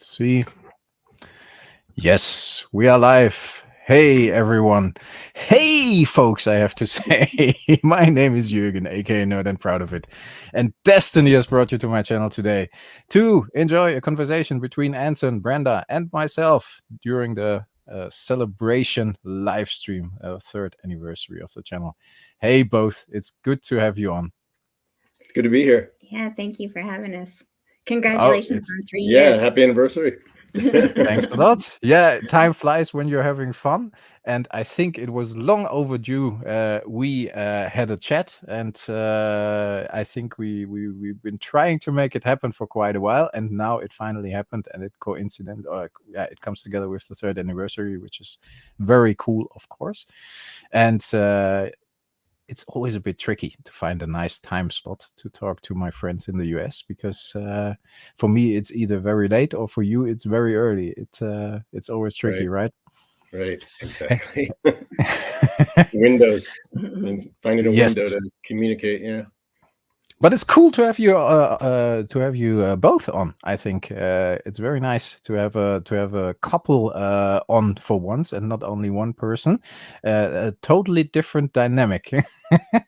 See, yes, we are live. Hey, everyone. Hey, folks, I have to say. My name is Jürgen, aka Nerd and Proud of It. And Destiny has brought you to my channel today to enjoy a conversation between Anson, Brenda, and myself during the celebration live stream, third anniversary of the channel. Hey, both. It's good to have you on. Good to be here. Yeah, thank you for having us. Oh, Congratulations it's on 3 Yeah, years. happy anniversary. Thanks a lot. Yeah, time flies when you're having fun, and I think it was long overdue. We had a chat, and I think we've been trying to make it happen for quite a while, and now it finally happened, and it comes together with the third anniversary, which is very cool, of course, and. It's always a bit tricky to find a nice time slot to talk to my friends in the US because for me it's either very late or for you it's very early. It's always tricky, right? Right, exactly. Windows. Finding a Yes, window to communicate, yeah. but it's cool to have you both on. I think it's very nice to have a couple on for once and not only one person. A totally different dynamic.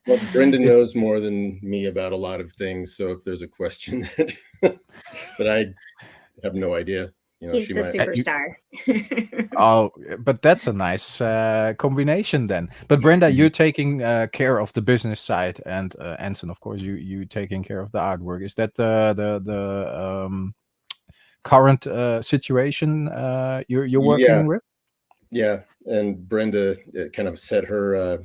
Well, Brenda It- knows more than me about a lot of things, so if there's a question that I have no idea, He's she the might. superstar. Oh, but that's a nice combination then. But Brenda, you're taking care of the business side, and Anson, of course, you taking care of the artwork. Is that the current situation you're Yeah, working with? yeah. And Brenda kind of set her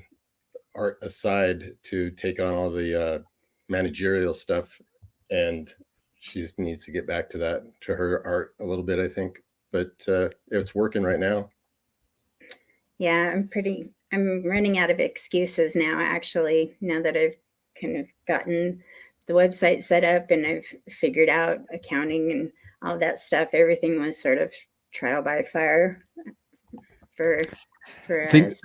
art aside to take on all the managerial stuff, and she just needs to get back to her art a little bit, I think. But it's working right now. Yeah, I'm running out of excuses now, actually, now that I've kind of gotten the website set up and I've figured out accounting and all that stuff. Everything was sort of trial by fire for us.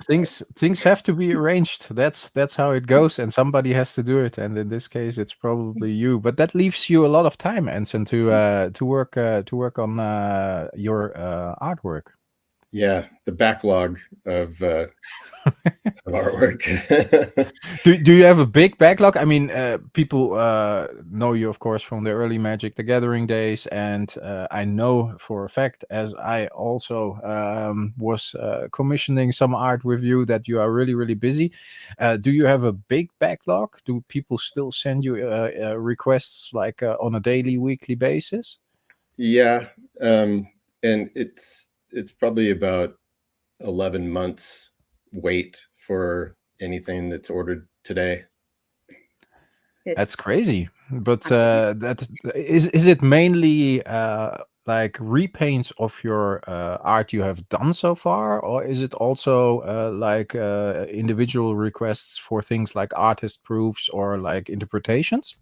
Things have to be arranged. That's how it goes, and somebody has to do it. And in this case, it's probably you. But that leaves you a lot of time, Anson, to work on your artwork. Yeah, the backlog of artwork. Do you have a big backlog? I mean, people know you, of course, from the early Magic the Gathering days, and I know for a fact, as I also was commissioning some art with you, that you are really, really busy. Do you have a big backlog? Do people still send you requests like on a daily, weekly basis? Yeah, and it's probably about 11 months wait for anything that's ordered today. That's It's crazy. But awesome. that is it mainly like repaints of your art you have done so far, or is it also like individual requests for things like artist proofs or like interpretations?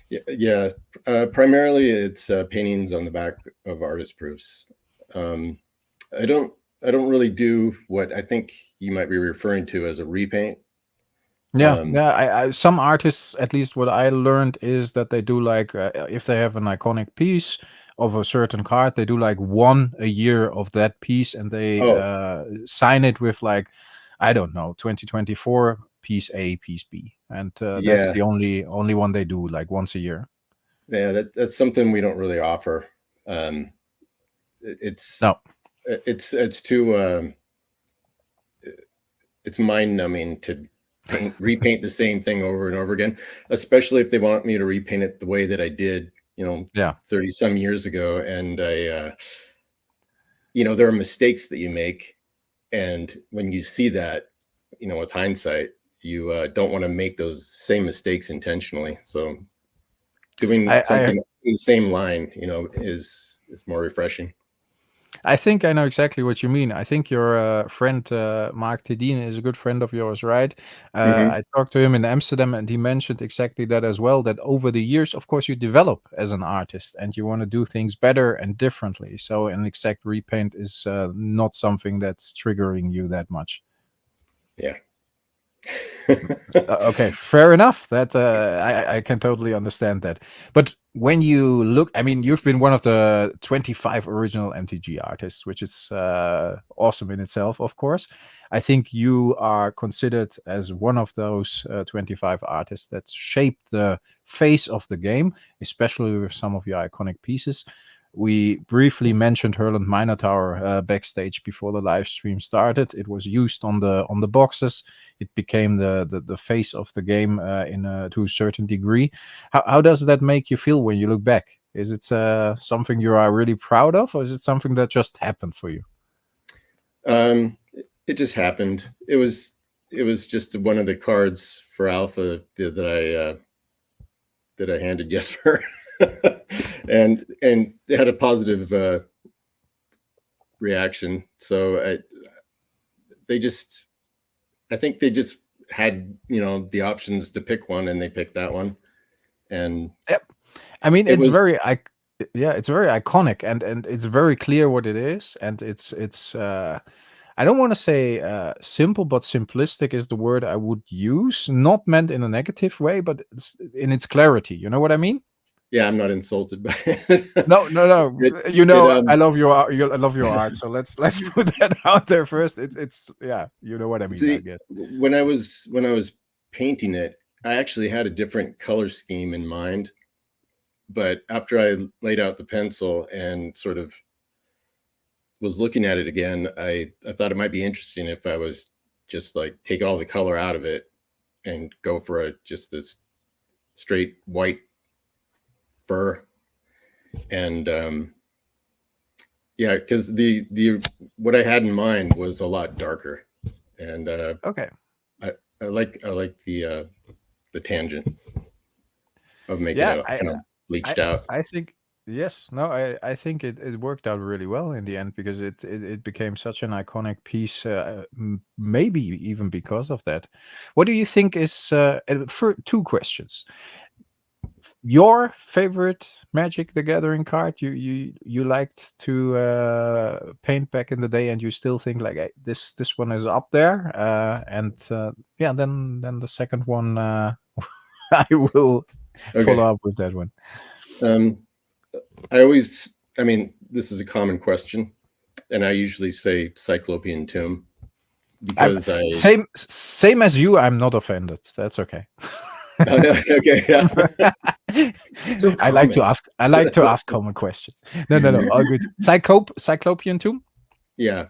Yeah, yeah. Primarily, it's paintings on the back of artist proofs. Um, I don't I don't really do what I think you might be referring to as a repaint. Yeah, Um, yeah. Some artists, at least what I learned is that they do like if they have an iconic piece of a certain card, they do like one a year of that piece, and they oh, sign it with like I don't know 2024 piece A, piece B, and that's yeah, the only one they do like once a year. yeah. That's something we don't really offer. Um, it's No, it's too it's mind numbing to repaint the same thing over and over again, especially if they want me to repaint it the way that I did, yeah. 30 some years ago. And there are mistakes that you make. And when you see that, with hindsight, you don't want to make those same mistakes intentionally. So doing I something in the same line, is more refreshing. I think I know exactly what you mean. I think your friend Mark Tedine is a good friend of yours, right? Hmm. I talked to him in Amsterdam, and he mentioned exactly that as well. That over the years, of course, you develop as an artist, and you want to do things better and differently. So an exact repaint is not something that's triggering you that much. Yeah. Okay, fair enough. That I can totally understand that. But when you look, I mean, you've been one of the 25 original MTG artists, which is awesome in itself, of course. I think you are considered as one of those 25 artists that shaped the face of the game, especially with some of your iconic pieces. We briefly mentioned Herland Minotaur backstage before the live stream started. It was used on the boxes. It became the face of the game to a certain degree. How does that make you feel when you look back? Is it something you are really proud of, or is it something that just happened for you? It just happened. It was just one of the cards for Alpha that I handed Jesper. and it had a positive reaction. So I think they just had the options to pick one, and they picked that one. And yep, I mean it's very iconic, and it's very clear what it is, and it's I don't want to say simple, but simplistic is the word I would use. Not meant in a negative way, but in its clarity. You know what I mean? Yeah, I'm not insulted by it. No. I love your art. So let's put that out there first. It's yeah, you know what I mean. See, I guess when I was painting it, I actually had a different color scheme in mind. But after I laid out the pencil and sort of was looking at it again, I thought it might be interesting if I was just like take all the color out of it and go for just this straight white fur. And yeah, because the what I had in mind was a lot darker. And okay, I like the tangent of making it kind of bleached out. I think yes. No, I think it worked out really well in the end, because it became such an iconic piece. Maybe even because of that. What do you think is for 2 questions? Your favorite Magic the Gathering card you liked to paint back in the day, and you still think like, hey, this one is up there, and yeah, then the second one I will follow up with that one. I mean, this is a common question, and I usually say Cyclopean Tomb, because same as you. I'm not offended. That's okay. Oh, no, okay. Yeah. So I like to ask common questions. No, all good. Cyclopean Tomb? Yeah.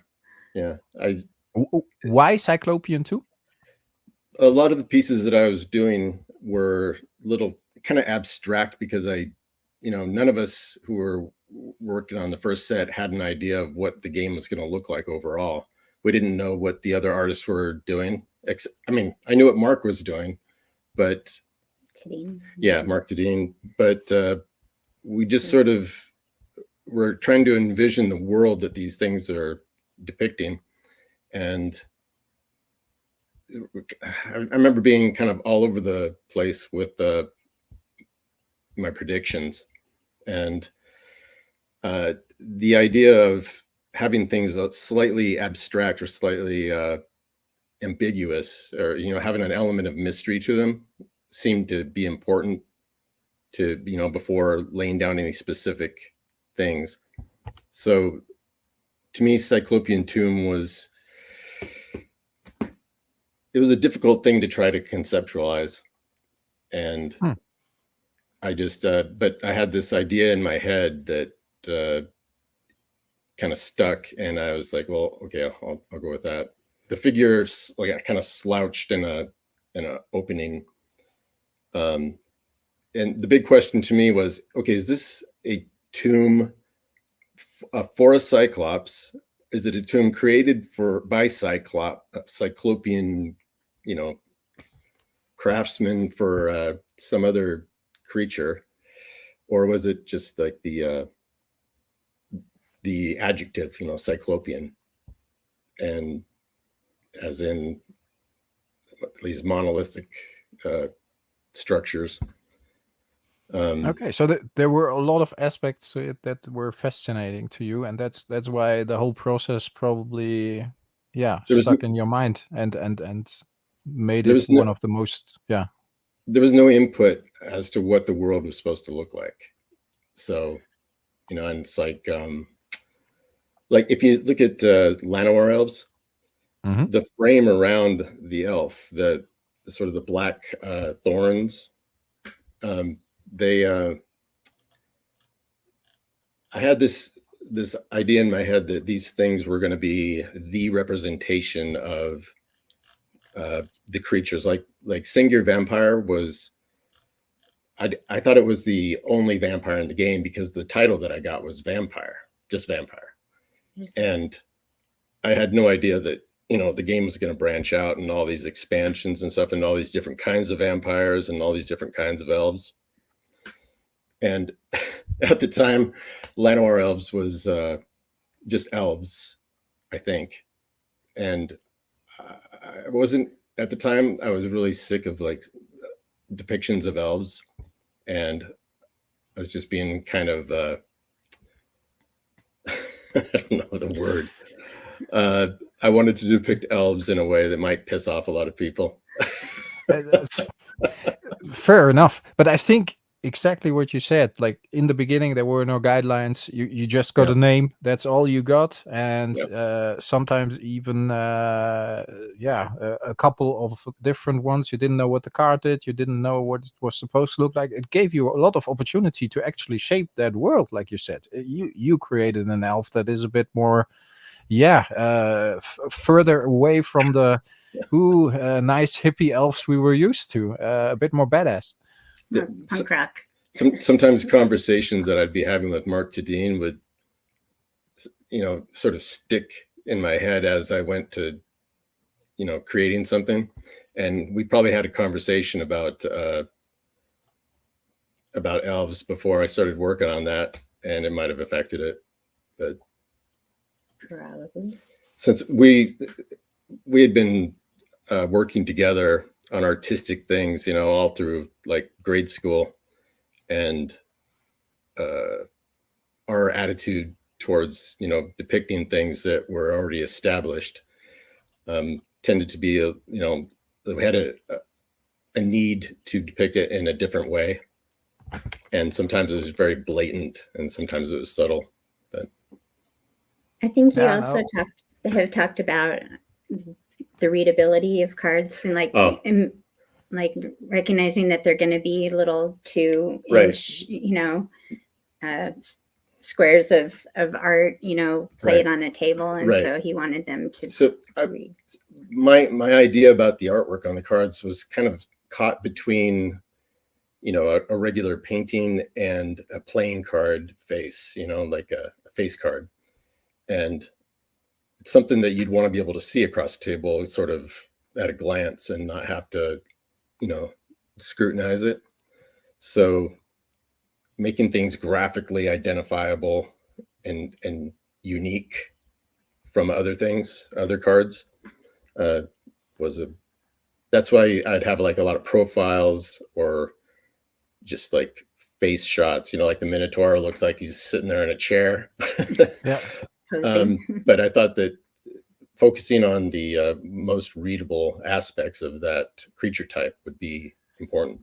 Why Cyclopean Tomb? A lot of the pieces that I was doing were little kind of abstract, because none of us who were working on the first set had an idea of what the game was going to look like overall. We didn't know what the other artists were doing. I mean, I knew what Mark was doing, but Mark Tadine. But we just sort of were trying to envision the world that these things are depicting. And I remember being kind of all over the place with my predictions, and the idea of having things slightly abstract or slightly ambiguous, or having an element of mystery to them, seemed to be important to before laying down any specific things. So to me, Cyclopean Tomb was a difficult thing to try to conceptualize, and I just but I had this idea in my head that kind of stuck, and I was like, well, okay, I'll go with that. The figure's like kind of slouched in a opening, and the big question to me was, okay, is this a tomb for a Cyclops? Is it a tomb created by Cyclopean, craftsman for some other creature, or was it just like the adjective, Cyclopean, and as in these monolithic structures. Okay, so there were a lot of aspects to it that were fascinating to you, and that's why the whole process probably stuck in your mind, and made There it was one of the most, yeah. There was no input as to what the world was supposed to look like. So, and it's like if you look at Llanowar elves, the frame around the elf, the sort of the black thorns, I had this idea in my head that these things were going to be the representation of the creatures. Like Sengir Vampire was, I thought it was the only vampire in the game because the title that I got was Vampire, just Vampire. And I had no idea that, the game was going to branch out and all these expansions and stuff and all these different kinds of vampires and all these different kinds of elves. And at the time, Llanowar elves was just elves, I think. And I wasn't, at the time, I was really sick of like depictions of elves. And I was just being kind of, I don't know the word. I wanted to depict elves in a way that might piss off a lot of people. Fair enough. But I think exactly what you said, like in the beginning, there were no guidelines. You just got a name. That's all you got. And sometimes even, a couple of different ones. You didn't know what the card did. You didn't know what it was supposed to look like. It gave you a lot of opportunity to actually shape that world. Like you said, you created an elf that is a bit more, further away from the nice hippie elves we were used to, a bit more badass. Yeah. Punk rock. Sometimes conversations that I'd be having with Mark Tadine would, sort of stick in my head as I went to, creating something. And we probably had a conversation about elves before I started working on that, and it might have affected it. But probably, since we had been working together on artistic things, all through like grade school, and our attitude towards, depicting things that were already established tended to be, we had a need to depict it in a different way. And sometimes it was very blatant and sometimes it was subtle. But I think you also have talked about the readability of cards and like recognizing that they're going to be little 2-inch, squares of art, played on a table. And so he wanted them to read. My idea about the artwork on the cards was kind of caught between, a regular painting and a playing card face, like a face card. And it's something that you'd want to be able to see across the table sort of at a glance and not have to, scrutinize it. So making things graphically identifiable and unique from other cards, that's why I'd have like a lot of profiles or just like face shots, like the Minotaur looks like he's sitting there in a chair. Yeah. But I thought that focusing on the most readable aspects of that creature type would be important.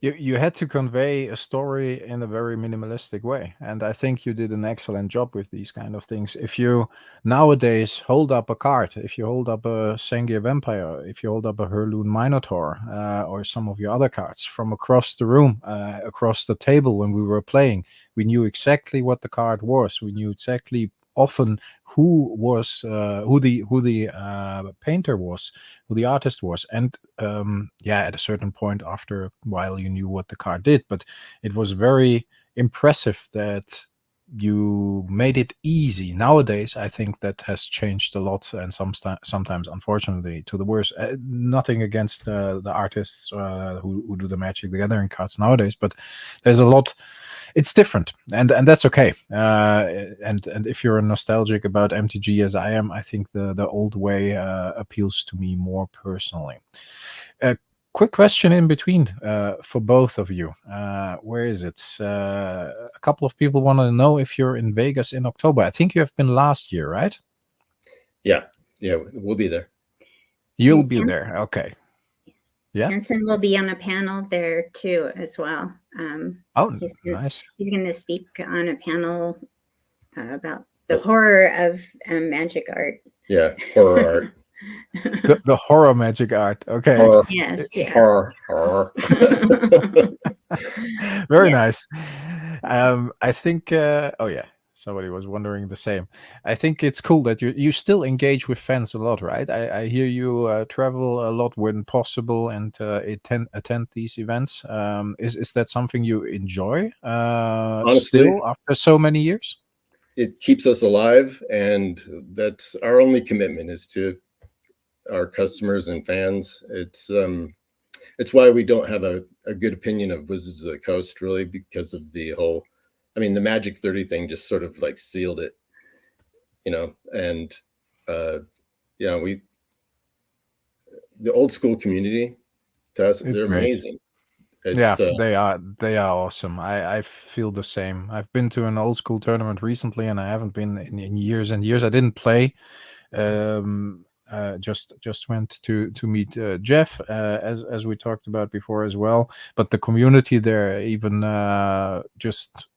You had to convey a story in a very minimalistic way, and I think you did an excellent job with these kind of things. If you nowadays hold up a card, if you hold up a Sengir Vampire, if you hold up a Herloon Minotaur, or some of your other cards from across the room, across the table when we were playing, we knew exactly what the card was. We knew exactly often who the painter was, who the artist was, and at a certain point after a while you knew what the card did. But it was very impressive that you made it easy. Nowadays I think that has changed a lot, and sometimes unfortunately to the worse. Nothing against the artists who do the Magic the Gathering cards nowadays, but there's a lot. It's different, and that's okay. And if you're nostalgic about MTG as I am, I think the old way appeals to me more personally. Quick question in between for both of you. Where is it? A couple of people want to know if you're in Vegas in October. I think you have been last year, right? Yeah, we'll be there. You'll And be there. Okay. Yeah. Anson will be on a panel there too, as well. Oh, He's nice. going to speak on a panel about the horror of magic art. Yeah, horror art. The horror magic art. Okay. Horror. Yes, yeah. Horror. Very Yes. nice. I think. Oh yeah, somebody was wondering the same. I think it's cool that you still engage with fans a lot, right? I hear you travel a lot when possible and attend these events. Is that something you enjoy? Honestly, still after so many years. it keeps us alive, and that's our only commitment is to our customers and fans. It's why we don't have a good opinion of Wizards of the Coast, really, because of the whole, I mean, the Magic 30 thing just sort of like sealed it, and the old school community, to us, It's they're great. amazing. Yeah, they are awesome. I feel the same. I've been to an old school tournament recently, and I haven't been in years and years. I didn't play. Just went to meet Jeff, as we talked about before as well. But the community there even just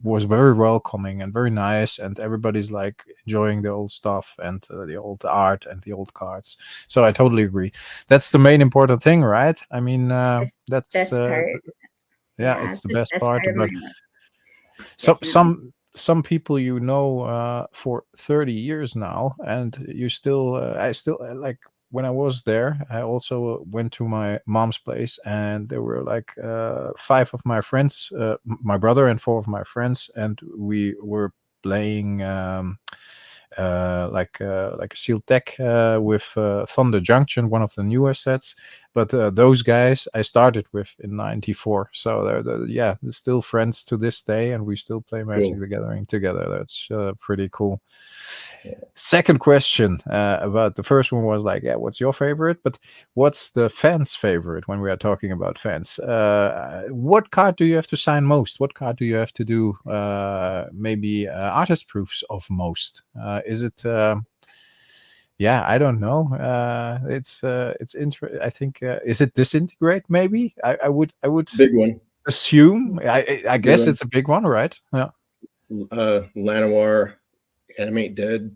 was very welcoming and very nice, and everybody's like enjoying the old stuff and the old art and the old cards. So I totally agree. That's the main important thing, right? I mean, that's Best part. yeah, it's the best best part. part of But my life. some people for 30 years now, and you still I still like when I was there, I also went to my mom's place, and there were like 5 of my friends, my brother and 4 of my friends, and we were playing like a sealed deck with Thunder Junction, one of the newer sets. But those guys I started with in '94, so they're still friends to this day, and we still play Magic the Gathering together. That's pretty cool. Yeah. Second question about the first one was like, what's your favorite? But what's the fans' favorite when we are talking about fans? What card do you have to sign most? What card do you have to do maybe artist proofs of most? Is it? I don't know. It's I think is it Disintegrate? Maybe I would big one. assume. I guess it's a big one, right? Yeah. Llanowar, Animate Dead,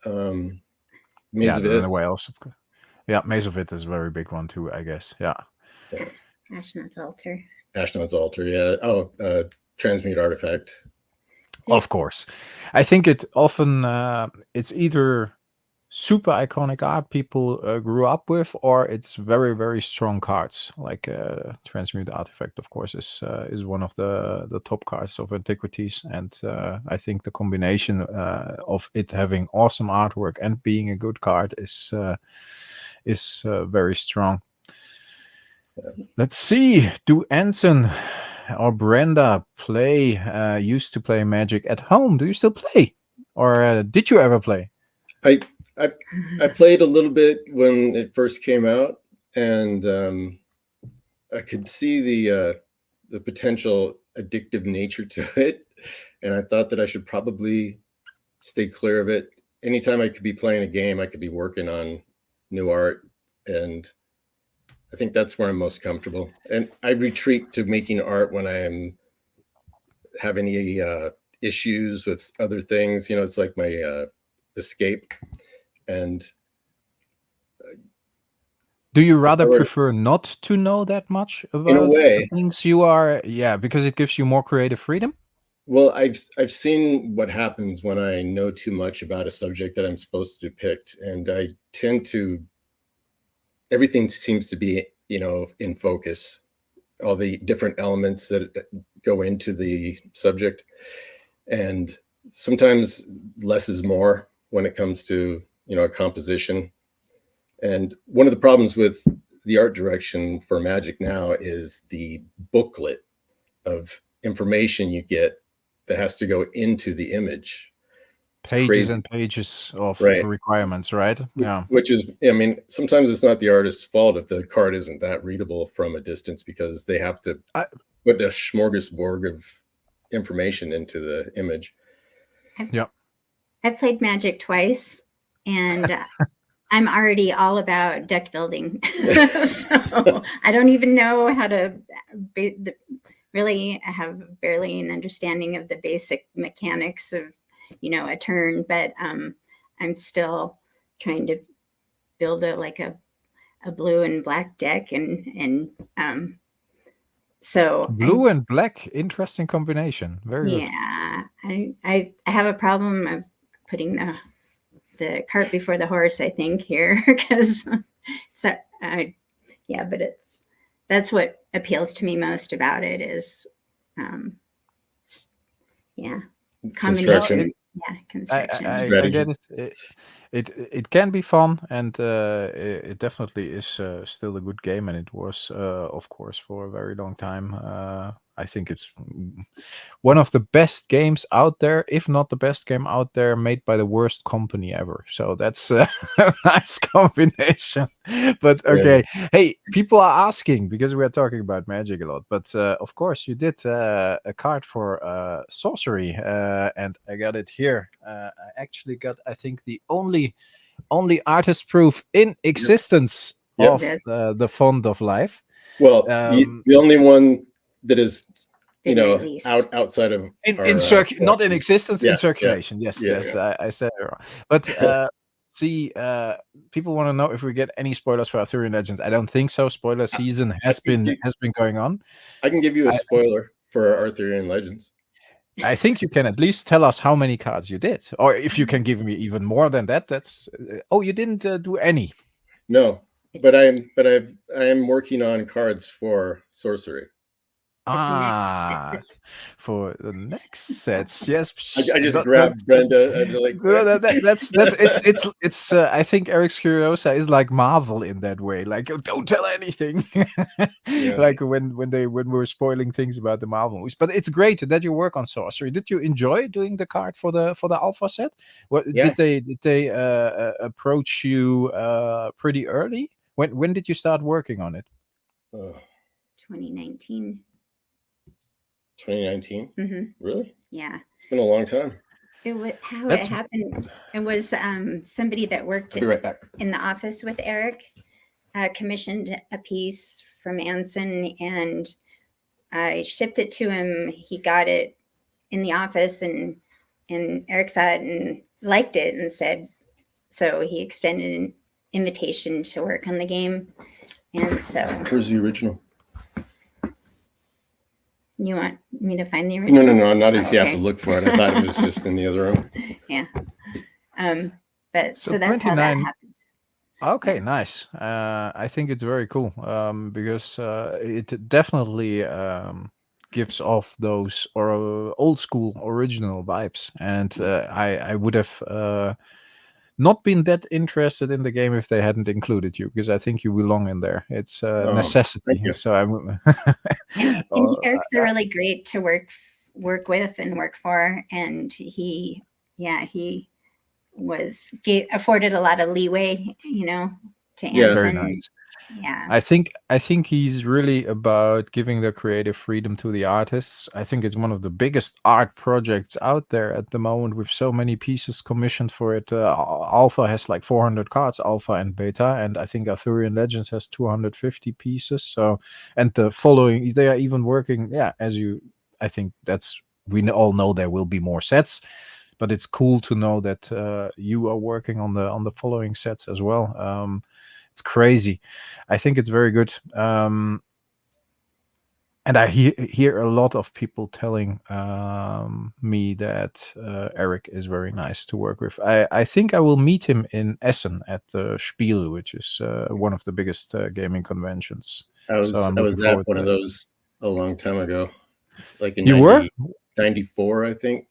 Maze of Ith. Wales, of course. Yeah, Maze of Ith is a very big one too, I guess. Yeah. Ashnod's Altar. Ashnod's Altar, yeah. Oh, Transmute Artifact. Of course. I think it often it's either super iconic art people grew up with, or it's very, very strong cards. Like Transmute Artifact, of course, is one of the top cards of Antiquities, and I think the combination of it having awesome artwork and being a good card is very strong. Let's see. Do Anson or Brenda used to play Magic at home? Do you still play, or did you ever play? I played a little bit when it first came out, and I could see the potential addictive nature to it, and I thought that I should probably stay clear of it. Anytime I could be playing a game, I could be working on new art, and I think that's where I'm most comfortable. And I retreat to making art when I am have any issues with other things. It's like my escape. And do you rather prefer not to know that much about in a way, the things you are? Yeah, because it gives you more creative freedom. Well, I've seen what happens when I know too much about a subject that I'm supposed to depict, and I tend to. Everything seems to be, in focus. All the different elements that go into the subject, and sometimes less is more when it comes to a composition. And one of the problems with the art direction for Magic now is the booklet of information you get that has to go into the image. Pages and pages of requirements, right? Yeah. Which is, sometimes it's not the artist's fault if the card isn't that readable from a distance, because they have to put a smorgasbord of information into the image. I played Magic twice, and I'm already all about deck building. So I don't even know how to really have barely an understanding of the basic mechanics of, a turn, but I'm still trying to build a blue and black deck, and so blue and black, interesting combination. Very good. Yeah, I have a problem of putting the cart before the horse, I think, here, because but that's what appeals to me most about it is combinations. Construction. I get it. It can be fun, and it definitely is still a good game, and it was, of course, for a very long time. I think it's one of the best games out there, if not the best game out there, made by the worst company ever. So that's a nice combination. But okay, hey, people are asking because we are talking about Magic a lot. But of course, you did a card for sorcery, and I got it here. I actually got, I think, the only artist proof in existence of the Font of Life. Well, the only one that is, outside of not in existence, in circulation. Yes, I said it wrong. But see, people want to know if we get any spoilers for Arthurian Legends. I don't think so. Spoiler season has been going on. I can give you a spoiler for Arthurian Legends. I think you can at least tell us how many cards you did, or if you can give me even more than that. That's you didn't do any. No, but I am working on cards for sorcery. For the next sets, yes. I just grabbed Brenda and it's I think Eric's Curiosa is like Marvel in that way. Like, don't tell anything. Like when we're spoiling things about the Marvel movies. But it's great that you work on sorcery. Did you enjoy doing the card for the alpha set? Did they approach you pretty early? When did you start working on it? 2019. 2019? Mm-hmm. Really? Yeah. It's been a long time. It happened. It was somebody that worked in the office with Eric, commissioned a piece from Anson, and I shipped it to him. He got it in the office, and Eric saw it and liked it and said, so he extended an invitation to work on the game. And so. Where's the original? You want me to find the original? No, not if you have to look for it. I thought it was just in the other room. Yeah. But so that's how that happened. Okay, nice. I think it's very cool because it definitely gives off those old school original vibes, and I would have not been that interested in the game if they hadn't included you, because I think you belong in there. It's a necessity. So I'm. And Eric's really great to work with and work for, and he afforded a lot of leeway, to Anson. Very nice. Yeah, I think he's really about giving the creative freedom to the artists. I think it's one of the biggest art projects out there at the moment, with so many pieces commissioned for it. Alpha has like 400 cards, Alpha and Beta, and I think Arthurian Legends has 250 pieces. So, and the following, they are even working. Yeah, I think we all know there will be more sets, but it's cool to know that you are working on the following sets as well. It's crazy. I think it's very good. And I hear a lot of people telling me that Eric is very nice to work with. I think I will meet him in Essen at the Spiel, which is one of the biggest gaming conventions. I was at one of those a long time ago, like in 94, I think.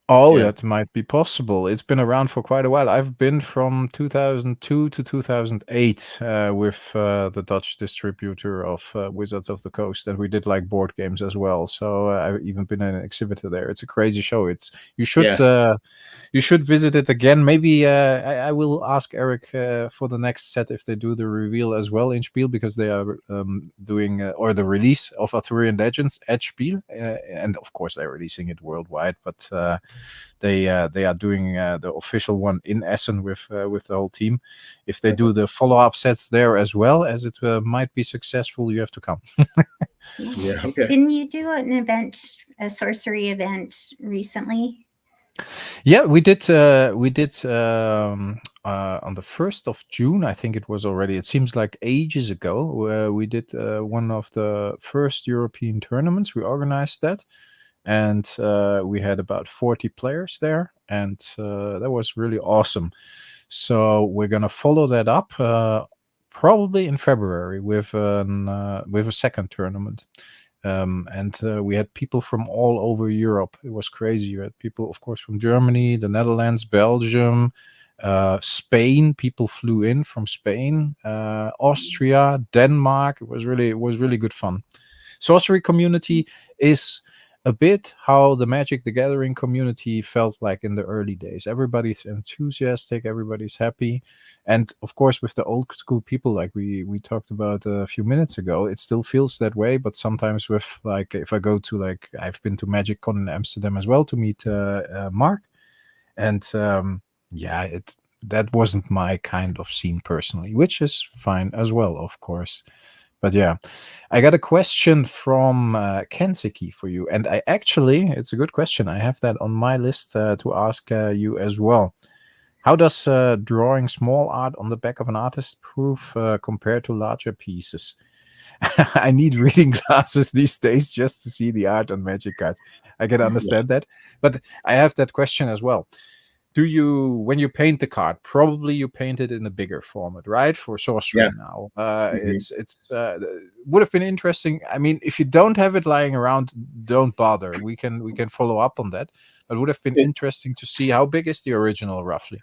Oh, that might be possible. It's been around for quite a while. I've been from 2002 to 2008 with the Dutch distributor of Wizards of the Coast, and we did like board games as well. So I've even been an exhibitor there. It's a crazy show. You should visit it again. Maybe I will ask Eric for the next set if they do the reveal as well in Spiel, because they are doing or the release of Arthurian Legends at Spiel, and of course they're releasing it worldwide, but. they are doing the official one in Essen with the whole team. If they do the follow-up sets there as well, as it might be successful, you have to come. Yeah. Okay. Didn't you do an event, a sorcery event recently? Yeah, we did. On the 1st of June, I think it was already. It seems like ages ago. We did one of the first European tournaments. We organized that, and we had about 40 players there, and that was really awesome. So we're gonna follow that up probably in February with a second tournament. And we had people from all over Europe. It was crazy. You had people, of course, from Germany, the Netherlands, Belgium, Spain. People flew in from Spain, Austria, Denmark. It was really good fun. Sorcery community is a bit how the Magic the Gathering community felt like in the early days. Everybody's enthusiastic, everybody's happy, and of course with the old school people, like we talked about a few minutes ago, it still feels that way. But sometimes with, like, if I go to, like, I've been to Magic Con in Amsterdam as well to meet Mark, and that wasn't my kind of scene personally, which is fine as well, of course. But yeah, I got a question from Kensiki for you, and it's a good question. I have that on my list to ask you as well. How does drawing small art on the back of an artist proof compare to larger pieces? I need reading glasses these days just to see the art on Magic cards. I can understand that, but I have that question as well. When you paint the card, probably you paint it in a bigger format, right? For sorcery now, it's would have been interesting. I mean, if you don't have it lying around, don't bother. We can follow up on that. But it would have been interesting to see how big is the original roughly.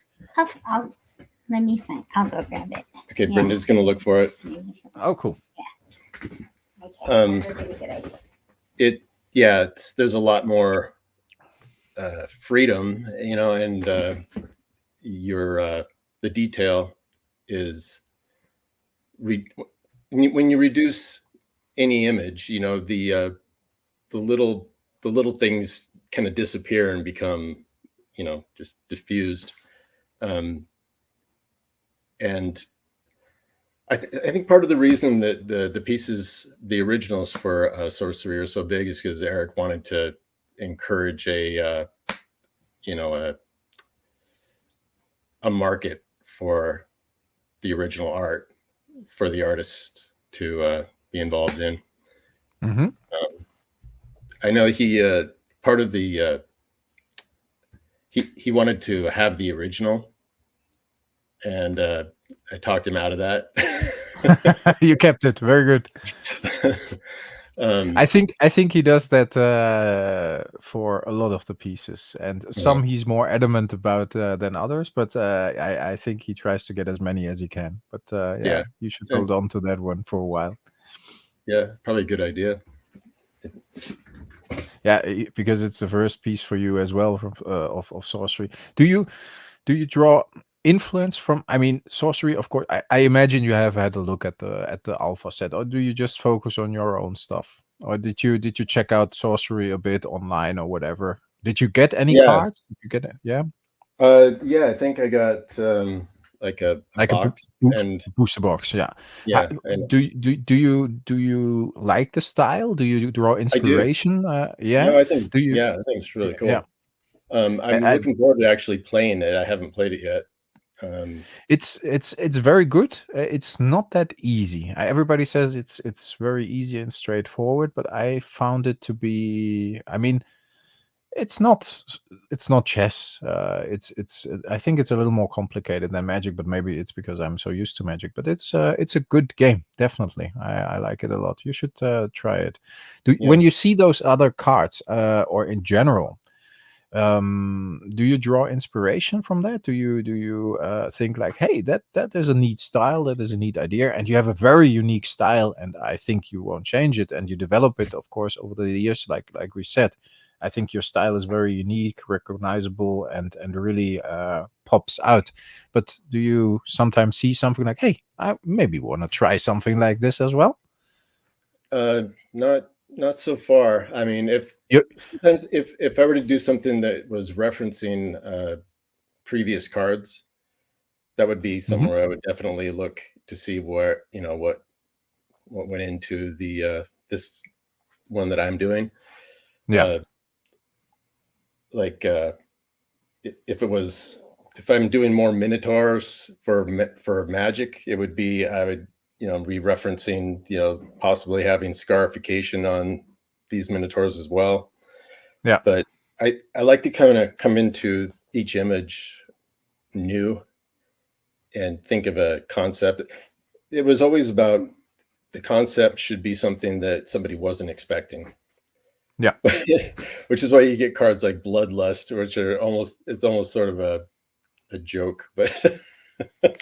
Let me find. I'll go grab it. Okay, Brenda's gonna look for it. Oh, cool. There's a lot more freedom, and the detail is when you reduce any image, the little things kind of disappear and become, just diffused. And I think part of the reason that the pieces, the originals for sorcery are so big is because Eric wanted to encourage a market for the original art for the artists to be involved in. Mm-hmm. I know he part of the he wanted to have the original, and I talked him out of that. You kept it. Very good. I think he does that for a lot of the pieces, and some he's more adamant about than others. But I think he tries to get as many as he can. But you should hold on to that one for a while. Yeah, probably a good idea. Yeah, because it's the first piece for you as well of sorcery. Do you draw influence from? I mean, sorcery, of course. I imagine you have had a look at the alpha set, or do you just focus on your own stuff, or did you check out sorcery a bit online or whatever? Did you get any cards? Did you get it? Yeah. I think I got like a box and booster box. Yeah. Yeah. Do you like the style? Do you draw inspiration? Yeah. No, I think. I think it's really cool. Yeah. I'm looking forward to actually playing it. I haven't played it yet. It's very good. It's not that easy. Everybody says it's very easy and straightforward, but I found it to be. I mean, it's not chess. I think it's a little more complicated than Magic, but maybe it's because I'm so used to Magic. But it's a good game, definitely. I like it a lot. You should try it. When you see those other cards, or in general, do you draw inspiration from that? Do you think like, hey, that is a neat style, that is a neat idea, and you have a very unique style, and I think you won't change it, and you develop it, of course, over the years, like we said. I think your style is very unique, recognizable, and really pops out. But do you sometimes see something like, hey, I maybe want to try something like this as well? Not Not so far. I mean, sometimes if I were to do something that was referencing previous cards, that would be somewhere I would definitely look to see where, what went into the this one that I'm doing. Yeah. Like if I'm doing more Minotaurs for Magic, it would be, I would be referencing possibly having scarification on these Minotaurs as well. Yeah. But I like to kind of come into each image new and think of a concept. It was always about the concept should be something that somebody wasn't expecting. Yeah. Which is why you get cards like Bloodlust, which are almost sort of a joke, but I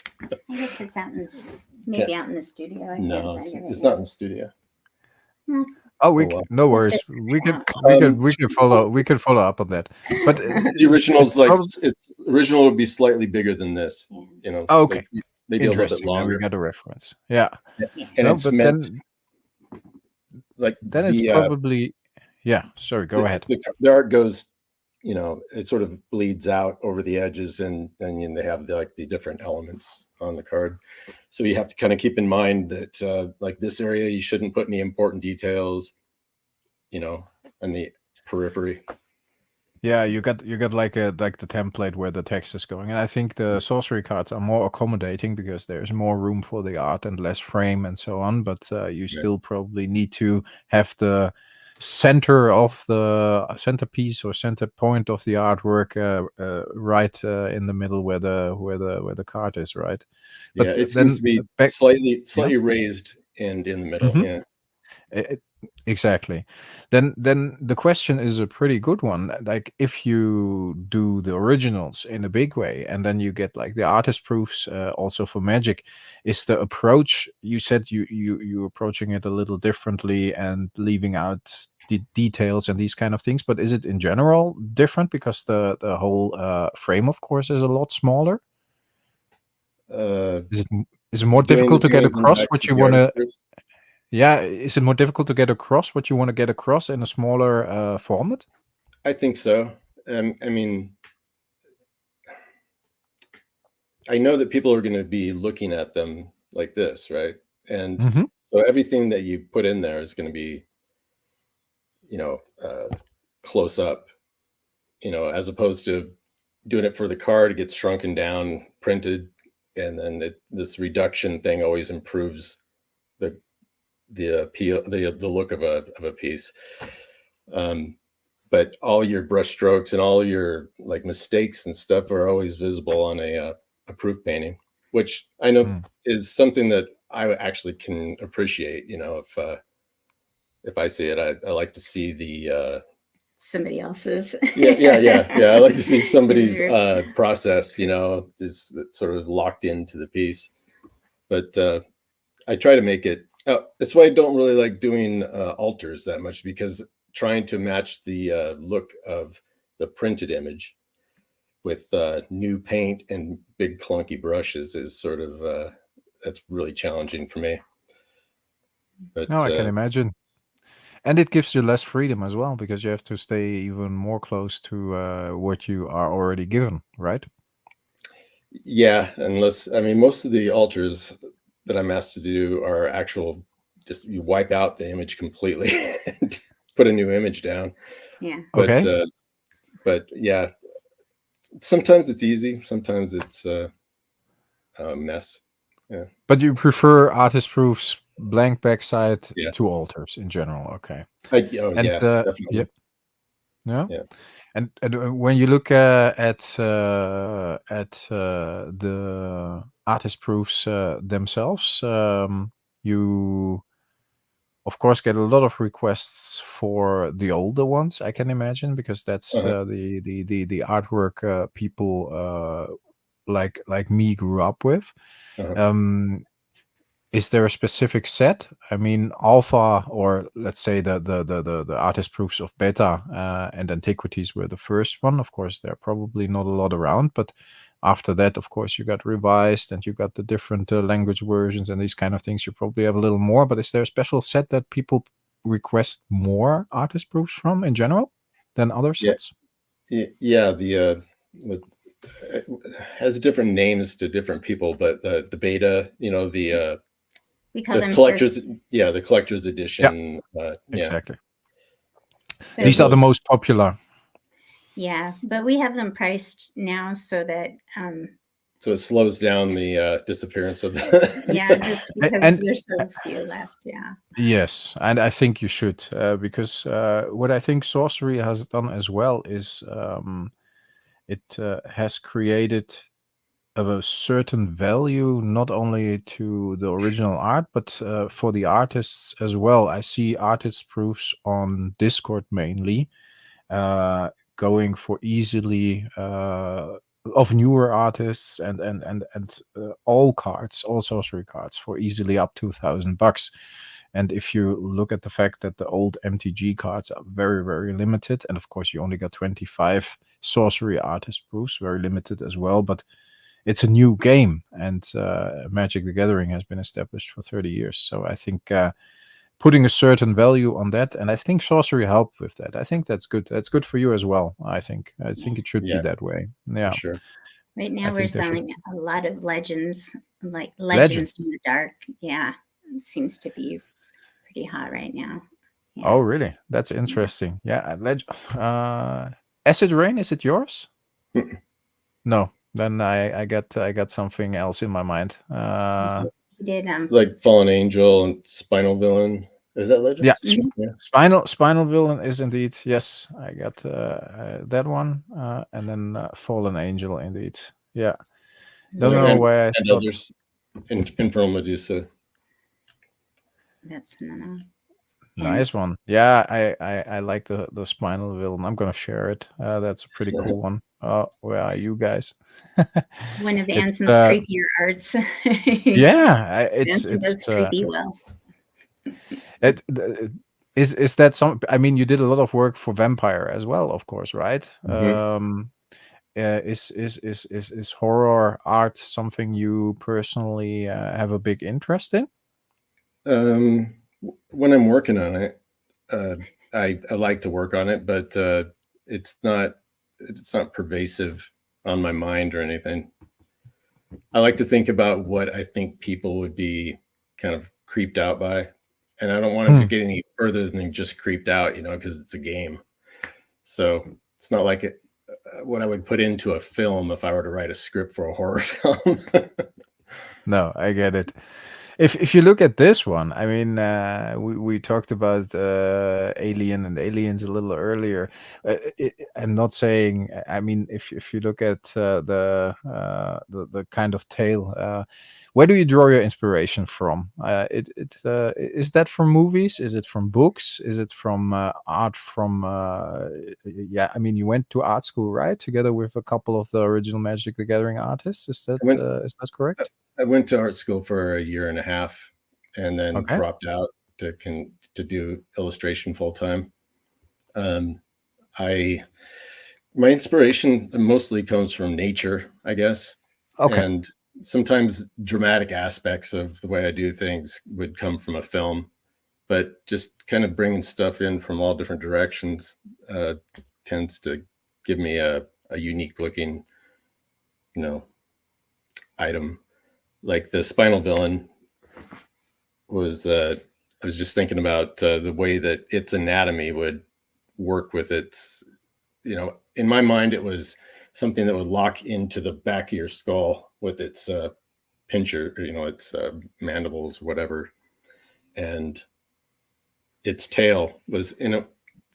guess it's out in the studio. No, it's not in the studio. Oh, well. no worries. We can follow up on that. But the original's original would be slightly bigger than this. Okay. Maybe a little bit longer. We got a reference. Yeah. And it's meant then it's probably sorry, go ahead. The art goes, it sort of bleeds out over the edges, and then they have the different elements on the card. So you have to kind of keep in mind that this area, you shouldn't put any important details, on the periphery. Yeah, you got like the template where the text is going, and I think the sorcery cards are more accommodating because there's more room for the art and less frame and so on. But you still probably need to have the center of the centerpiece or center point of the artwork right in the middle where the card is, right? But it seems to be slightly raised and in the middle. Exactly. Then the question is a pretty good one. Like, if you do the originals in a big way, and then you get like the artist proofs also for Magic, is the approach, you said you approaching it a little differently and leaving out the details and these kind of things, but is it in general different because the whole frame, of course, is a lot smaller? Is it more difficult to get across what you want to? Yeah, is it more difficult to get across what you want to get across in a smaller format? I think so. I mean, I know that people are going to be looking at them like this, right? And so everything that you put in there is going to be, close up, as opposed to doing it for the card. It gets shrunken down, printed, and then this reduction thing always improves the appeal, the look of a piece. But all your brush strokes and all your mistakes and stuff are always visible on a proof painting, which I know is something that I actually can appreciate. If I see it, I like to see the somebody else's. I like to see somebody's process, is sort of locked into the piece. But I try to make it. That's why I don't really like doing alters that much, because trying to match the look of the printed image with new paint and big clunky brushes is sort of that's really challenging for me. But no, I can imagine. And it gives you less freedom as well, because you have to stay even more close to what you are already given, right? Yeah, most of the alters that I'm asked to do are actual, just you wipe out the image completely and put a new image down. Yeah. But yeah, sometimes it's easy, sometimes it's a mess. Yeah. But you prefer artist proofs, blank backside to alters in general. Okay. Definitely. Yeah. And when you look at the artist proofs themselves, you of course get a lot of requests for the older ones, I can imagine, because that's the artwork people like me grew up with. Is there a specific set? I mean, alpha, or let's say the artist proofs of beta and antiquities were the first one. Of course, there are probably not a lot around, but after that, of course, you got revised and you got the different language versions and these kind of things. You probably have a little more, but is there a special set that people request more artist proofs from in general than other Yeah. sets? Yeah, has different names to different people, but the beta, We call the them collector's, first. the collector's edition. Exactly. But These are the those- most popular. yeah, but we have them priced now so that So it slows down the disappearance of the. yeah, just because And- there's so few left. Yeah. Yes, and I think you should, because what I think sorcery has done as well is it has created a certain value not only to the original art but for the artists as well. I see artist proofs on Discord mainly going for easily of newer artists and all cards, all sorcery cards for easily up to $1,000. And if you look at the fact that the old MTG cards are very, very limited, and of course you only got 25 sorcery artist proofs, very limited as well, but it's a new game, and Magic the Gathering has been established for 30 years. So I think putting a certain value on that, and I think sorcery helped with that. I think that's good. That's good for you as well. I think it should be Yeah. that way. Yeah. For sure. Right I now we're think there should- selling a lot of legends, like Legends in the Dark. Yeah, it seems to be pretty hot right now. Yeah. Oh, really? That's interesting. Yeah. Acid Rain, is it yours? Mm-mm. No. Then I got something else in my mind. We did Like Fallen Angel and Spinal Villain. Is that Legends? Yeah, Mhm. Spinal Villain is indeed, yes. I got that one, and then Fallen Angel indeed. Yeah, don't know why I And thought. others. Infernal Medusa. That's no. Nice one. Yeah, I like the Spinal Villain. I'm gonna share it. That's a pretty cool one. Where are you guys? One of It's, Anson's creepier arts. Yeah, Anson does creepy well. Is that some? I mean, you did a lot of work for Vampire as well, of course, right? Mhm. Is horror art something you personally have a big interest in? When I'm working on it, I like to work on it, but it's not pervasive on my mind or anything. I like to think about what I think people would be kind of creeped out by, and I don't want it to get any further than just creeped out, because it's a game. So it's not like what I would put into a film if I were to write a script for a horror film. No, I get it. If you look at this one, I mean, we talked about Alien and Aliens a little earlier. I'm not saying. I mean, if you look at the kind of tale, where do you draw your inspiration from? Is that from movies? Is it from books? Is it from art? From yeah, I mean, you went to art school, right? Together with a couple of the original Magic the Gathering artists. Is that correct? I went to art school for a year and a half, and then Okay. dropped out to do illustration full time. My inspiration mostly comes from nature, I guess. Okay. And sometimes dramatic aspects of the way I do things would come from a film, but just kind of bringing stuff in from all different directions tends to give me a unique looking, item. Like the Spinal Villain was, I was just thinking about the way that its anatomy would work with its, in my mind, it was something that would lock into the back of your skull with its pincher, its mandibles, whatever. And its tail was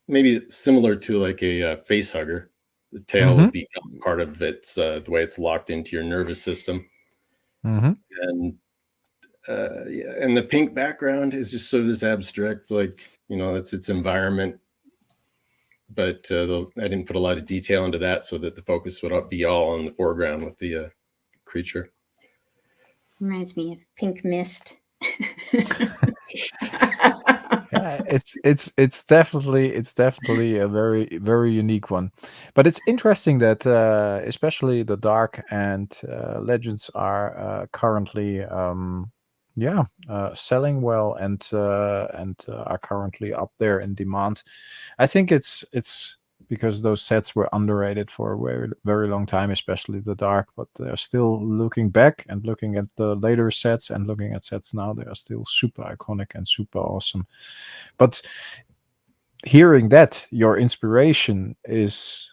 maybe similar to like a face hugger. The tail would become part of its, the way it's locked into your nervous system. And and the pink background is just sort of this abstract, like, it's its environment. But I didn't put a lot of detail into that so that the focus would be all on the foreground with the creature. Reminds me of Pink Mist. Yeah, it's definitely a very, very unique one. But it's interesting that especially the Dark and Legends are currently selling well and are currently up there in demand. I think it's because those sets were underrated for a very, very long time, especially the dark. But they're still looking back and looking at the later sets and looking at sets now. They are still super iconic and super awesome. But hearing that your inspiration is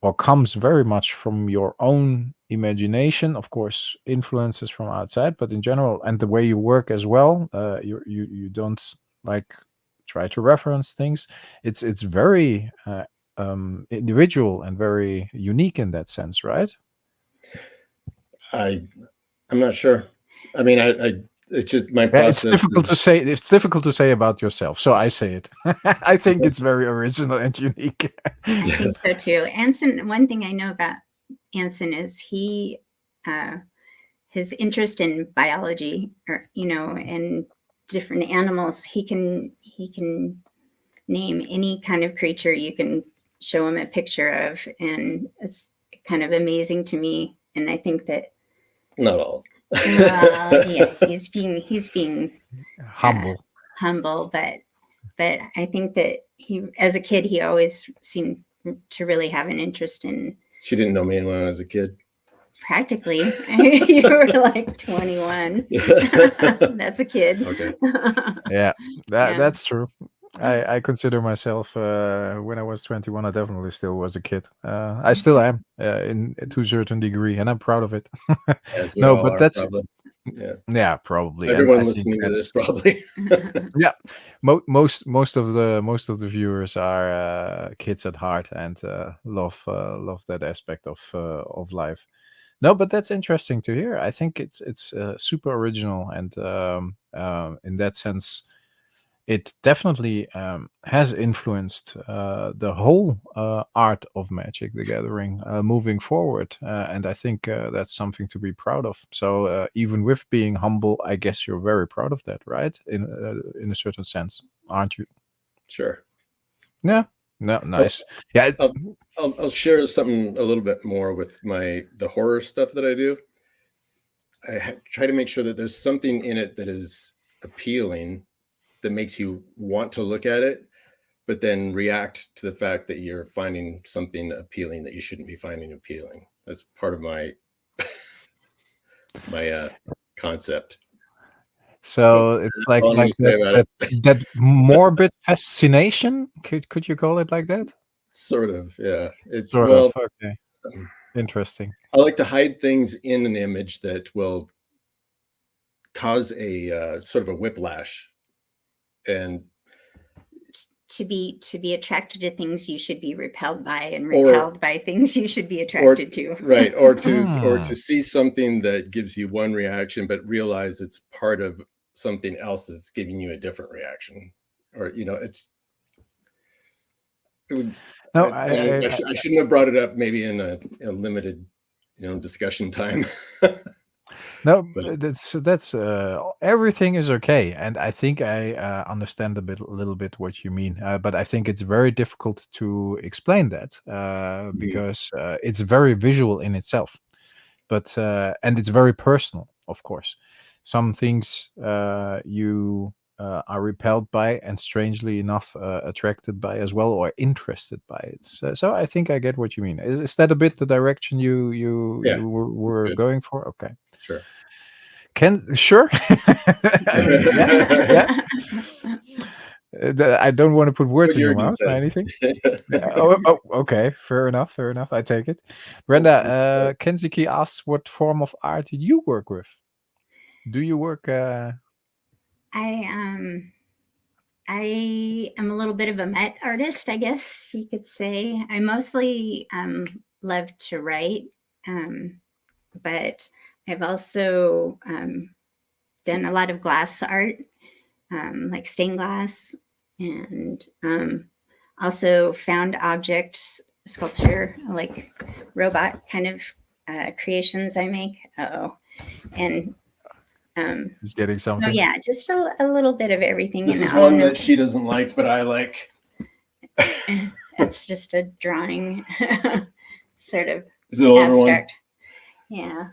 or comes very much from your own imagination, of course, influences from outside, but in general, and the way you work as well, you don't like try to reference things. It's very individual and very unique in that sense, right? I'm not sure. I mean, I it's just my Yeah, process. it's difficult to say. It's difficult to say about yourself, so I say it. I think it's very original and unique. I think so too. Anson, one thing I know about Anson is his interest in biology, or and different animals. He can name any kind of creature you can show him a picture of, and it's kind of amazing to me. And I think that Not all. yeah, he's being Humble. humble, but I think that he, as a kid, he always seemed to really have an interest in. She didn't know me when I was a kid. Practically. You were like 21. That's a kid. Okay. Yeah, that's true. I consider myself when I was 21, I definitely still was a kid. I still am to a certain degree, and I'm proud of it. As we No, all but are, that's probably. yeah, probably. And Everyone I think listening to this that's probably. yeah. Most of the viewers are kids at heart and love that aspect of life. No, but that's interesting to hear. I think it's super original, and in that sense, it definitely has influenced the whole art of Magic the Gathering moving forward, and I think that's something to be proud of. So even with being humble, I guess you're very proud of that, right? In a certain sense, aren't you? Sure. Yeah. No, nice. Yeah. I'll share something a little bit more with the horror stuff that I do. I try to make sure that there's something in it that is appealing, that makes you want to look at it, but then react to the fact that you're finding something appealing that you shouldn't be finding appealing. That's part of my concept. So it's like all I'm gonna say about it. that morbid fascination. Could you call it like that? Sort of, yeah. It's Sort well, of. Okay. Interesting. I like to hide things in an image that will cause a sort of a whiplash, and to be attracted to things you should be repelled by, and repelled by things you should be attracted to. Right, or to see something that gives you one reaction, but realize it's part of something else that's giving you a different reaction, or No, I shouldn't have brought it up maybe in a limited discussion time. No, that's everything is okay, and I think I understand a little bit what you mean. But I think it's very difficult to explain that because it's very visual in itself, but and it's very personal, of course. Some things you are repelled by, and strangely enough, attracted by as well, or interested by it. So I think I get what you mean. Is that a bit the direction you were going for? Okay. Sure. Sure. I mean, yeah. I don't want to put words in your mouth or anything. Okay. Fair enough. I take it. Brenda, Kenzie asks, what form of art do you work with? Do you work? I am a little bit of a met artist, I guess you could say. I mostly love to write, but I've also done a lot of glass art, like stained glass, and also found object sculpture, like robot kind of creations I make. And Is getting something. so yeah, just a little bit of everything. This is one that she doesn't like, but I like. It's just a drawing, sort of is it abstract. Yeah.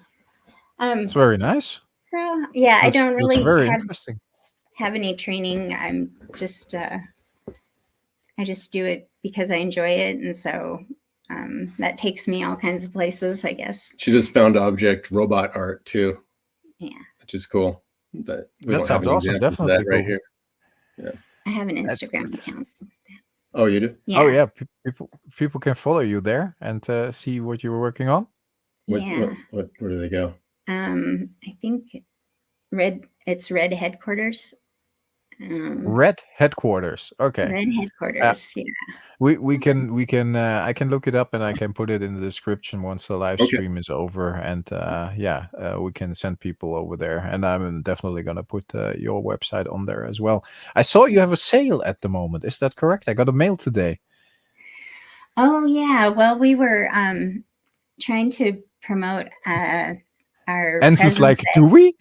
It's very nice. So yeah, I don't Looks really very interesting. have any training. I'm just I just do it because I enjoy it, and so that takes me all kinds of places, I guess. She just found object robot art too. Yeah, which is cool. But we That don't have sounds any awesome. examples of that Definitely right cool. here. I have an That's- Instagram account. Oh, you do? Yeah. Oh yeah, people can follow you there and see what you were working on. Yeah. Where do they go? I think it's Red Headquarters. Red Headquarters. Okay. Red Headquarters. Yeah. We can I can look it up and I can put it in the description once the live Okay. stream is over, and we can send people over there, and I'm definitely gonna put your website on there as well. I saw you have a sale at the moment. Is that correct? I got a mail today. Oh yeah. Well, we were trying to promote our Anson's like, President's do we?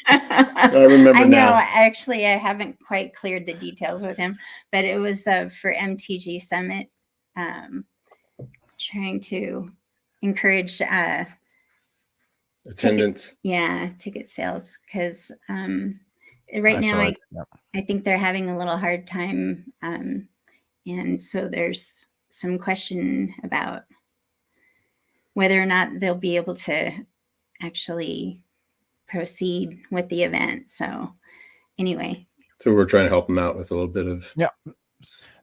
I remember I know. now. Actually, I haven't quite cleared the details with him, but it was for MTG Summit, trying to encourage Attendance. ticket sales, because right I now saw it. Yeah. I think they're having a little hard time, and so there's some question about whether or not they'll be able to actually proceed with the event. So anyway, So we're trying to help them out with a little bit of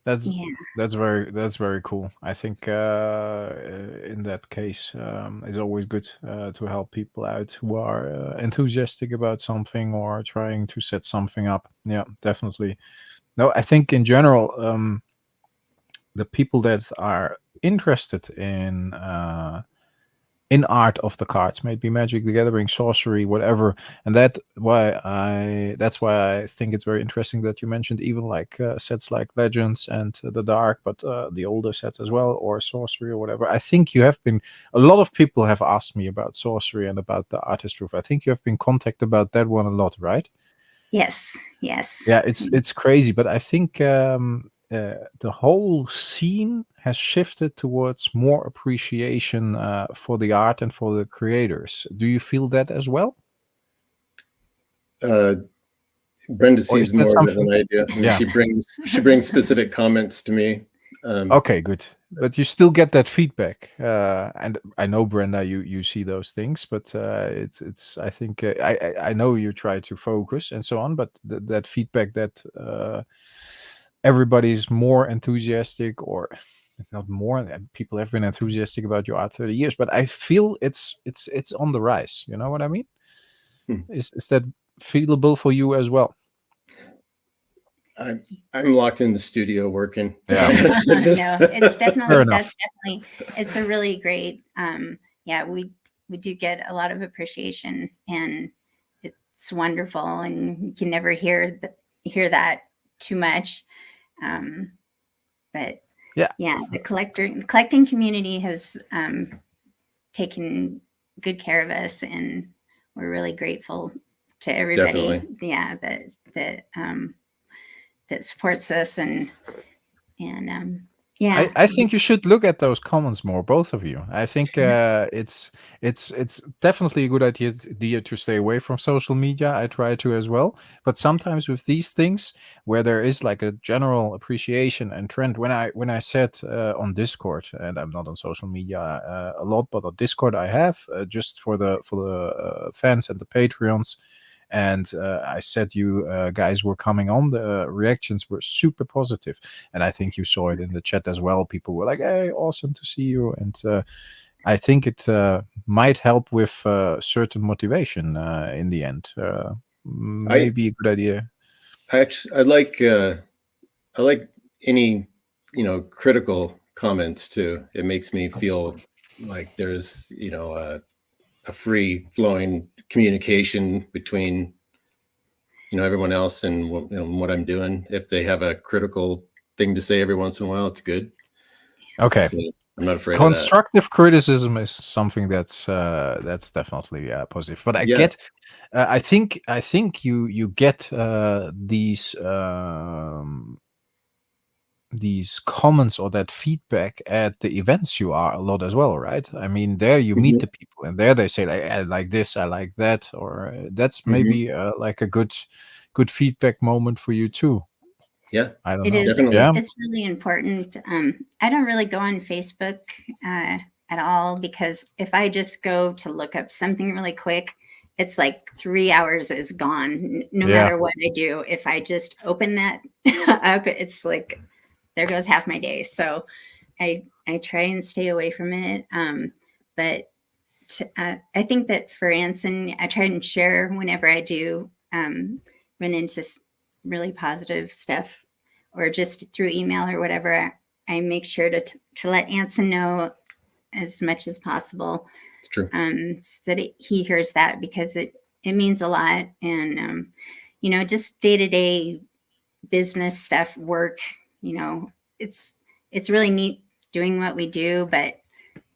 That's yeah, that's very cool. I think in that case, it's always good to help people out who are enthusiastic about something or trying to set something up. Yeah, definitely. No, I think in general, the people that are interested in art of the cards, maybe Magic the Gathering, sorcery, whatever, and that's why I think it's very interesting that you mentioned even like sets like Legends and the Dark, but the older sets as well, or sorcery or whatever. I think you have been, a lot of people have asked me about sorcery and about the artist roof. I think you have been contacted about that one a lot, right? yes. Yeah, it's crazy, but I think the whole scene has shifted towards more appreciation for the art and for the creators. Do you feel that as well? Brenda Or is sees that more of it something- than I do. I mean, Yeah. she brings specific comments to me. Okay, good. But you still get that feedback, and I know Brenda, you see those things, but it's I think I know you try to focus and so on, but that feedback that everybody's more enthusiastic, or not more, people have been enthusiastic about your art 30 years, but I feel it's on the rise. You know what I mean? Is that feelable for you as well? I'm locked in the studio working. Yeah. No, it's definitely, enough. it's a really great, we do get a lot of appreciation, and it's wonderful, and you can never hear that too much. But the collecting community has taken good care of us, and we're really grateful to everybody. Definitely. Yeah, that supports us, and I think you should look at those comments more, both of you. I think it's definitely a good idea to stay away from social media. I try to as well, but sometimes with these things where there is like a general appreciation and trend. When I said on Discord, and I'm not on social media a lot, but on Discord I have just for the fans and the Patreons. And I said you guys were coming on. The reactions were super positive, and I think you saw it in the chat as well. People were like, "Hey, awesome to see you!" And I think it might help with certain motivation in the end. Maybe a good idea. I like any critical comments too. It makes me feel like there's a free flowing communication between everyone else and what I'm doing. If they have a critical thing to say every once in a while, it's good. Okay. So I'm not afraid Constructive criticism is something that's definitely positive. But I get, I think you get these these comments or that feedback at the events you are a lot as well, right? I mean, there you meet the people, and there they say like, I like this, I like that, or that's maybe like a good feedback moment for you too. Yeah, I don't It know. is. definitely. Yeah. It's really important. I don't really go on Facebook at all, because if I just go to look up something really quick, it's like 3 hours is gone, no Yeah. matter what I do. If I just open that up, it's like, there goes half my day. So I try and stay away from it. But I think that for Anson, I try and share whenever I do run into really positive stuff, or just through email or whatever. I make sure to let Anson know as much as possible. It's true. So that he hears that, because it means a lot. And you know, just day-to-day business stuff, work, you know, it's really neat doing what we do, but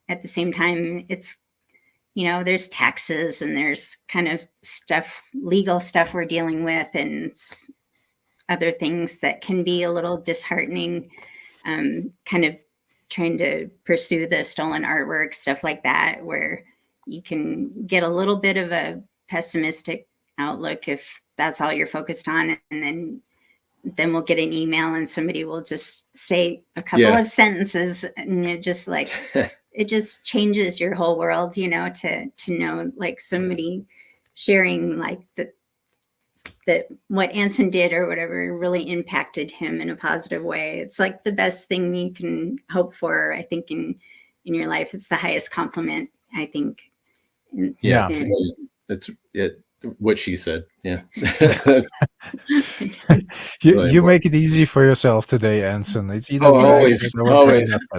at the same time, it's, you know, there's taxes and there's kind of stuff, legal stuff we're dealing with, and other things that can be a little disheartening. Kind of trying to pursue the stolen artwork, stuff like that, where you can get a little bit of a pessimistic outlook if that's all you're focused on. And then we'll get an email and somebody will just say a couple of sentences, and it just like, it just changes your whole world, you know, to know like somebody sharing like that what Anson did or whatever really impacted him in a positive way. It's like the best thing you can hope for, I think, in your life. It's the highest compliment, I think. Yeah. That's it. What she said. Yeah. You make it easy for yourself today, Anson. It's either always.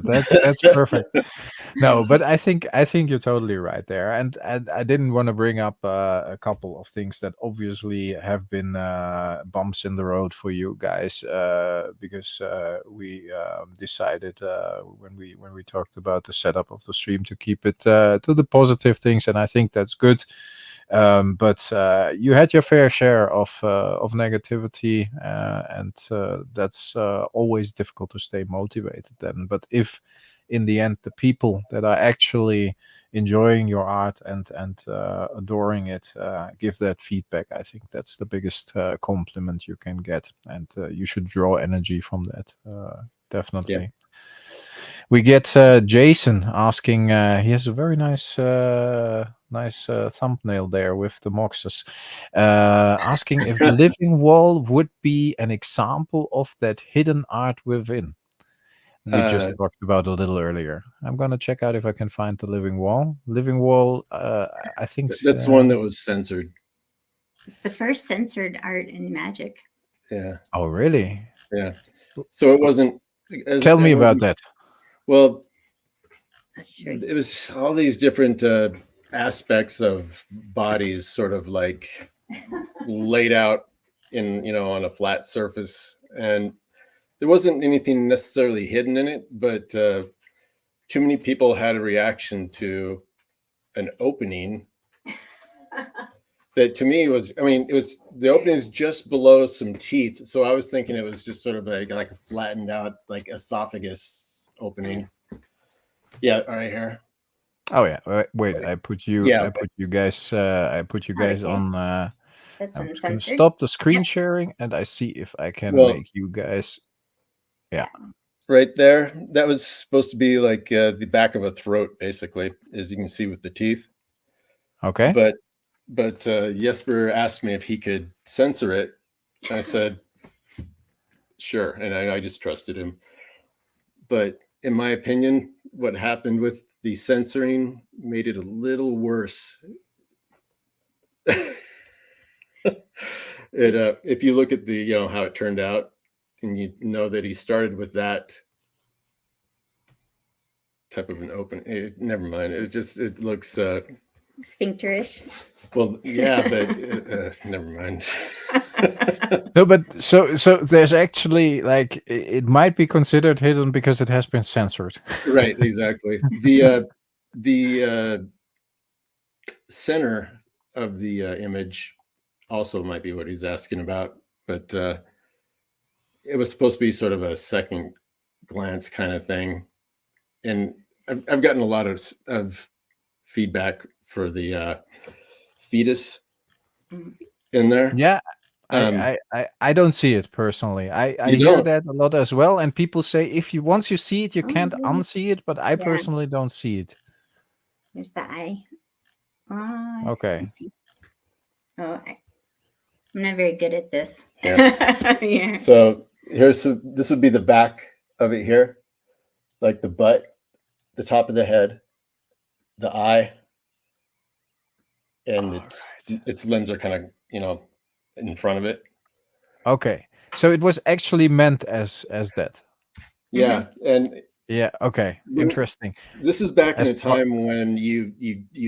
That's perfect. No, but I think you're totally right there, and I didn't want to bring up a couple of things that obviously have been bumps in the road for you guys, because we decided when we talked about the setup of the stream to keep it to the positive things, and I think that's good. But you had your fair share of negativity, and that's always difficult to stay motivated then. But if in the end the people that are actually enjoying your art and adoring it give that feedback, I think that's the biggest compliment you can get, and you should draw energy from that, definitely. Yeah. We get Jason asking, he has a very nice thumbnail there with the Moxes, asking if Living Wall would be an example of that hidden art within we just talked about a little earlier. I'm gonna check out if I can find the Living Wall. Living Wall, I think that's the one that was censored. It's the first censored art in Magic. Yeah. Oh, really? Yeah. So it wasn't. Tell me about that. Well, Sure. it was all these different aspects of bodies, sort of like laid out in, you know, on a flat surface, and there wasn't anything necessarily hidden in it, but too many people had a reaction to an opening that to me was, I mean, it was, the opening is just below some teeth, so I was thinking it was just sort of like a flattened out like esophagus opening. Yeah, right here. Oh yeah, wait. I put you. Yeah, I put you guys. I put you guys okay. on. That's I'm just gonna uncensored. stop the screen sharing, and I see if I can make you guys. Yeah. Right there. That was supposed to be like the back of a throat, basically, as you can see with the teeth. Okay. But Jesper asked me if he could censor it. I said, sure, and I just trusted him. But in my opinion, what happened with the censoring made it a little worse. If you look at the, you know, how it turned out, and you know that he started with that type of an open. Never mind. It looks sphincterish. Well, yeah, but never mind. No, but so there's actually like it might be considered hidden because it has been censored. Right, exactly. The center of the image also might be what he's asking about, but it was supposed to be sort of a second glance kind of thing. And I've gotten a lot of feedback for the fetus in there. Yeah, I don't see it personally. I You hear don't? that a lot as well, and people say if you once you see it, you can't yeah. unsee it. But I Yeah. personally don't see it. There's the eye. Oh, Okay. let's see. Oh, I'm not very good at this. Yeah. Yeah. So this would be the back of it here, like the butt, the top of the head, the eye, and its limbs are kind of, you know, in front of it. Okay. So it was actually meant as that. Yeah, and Yeah. Okay. Interesting. this is back in As a time when you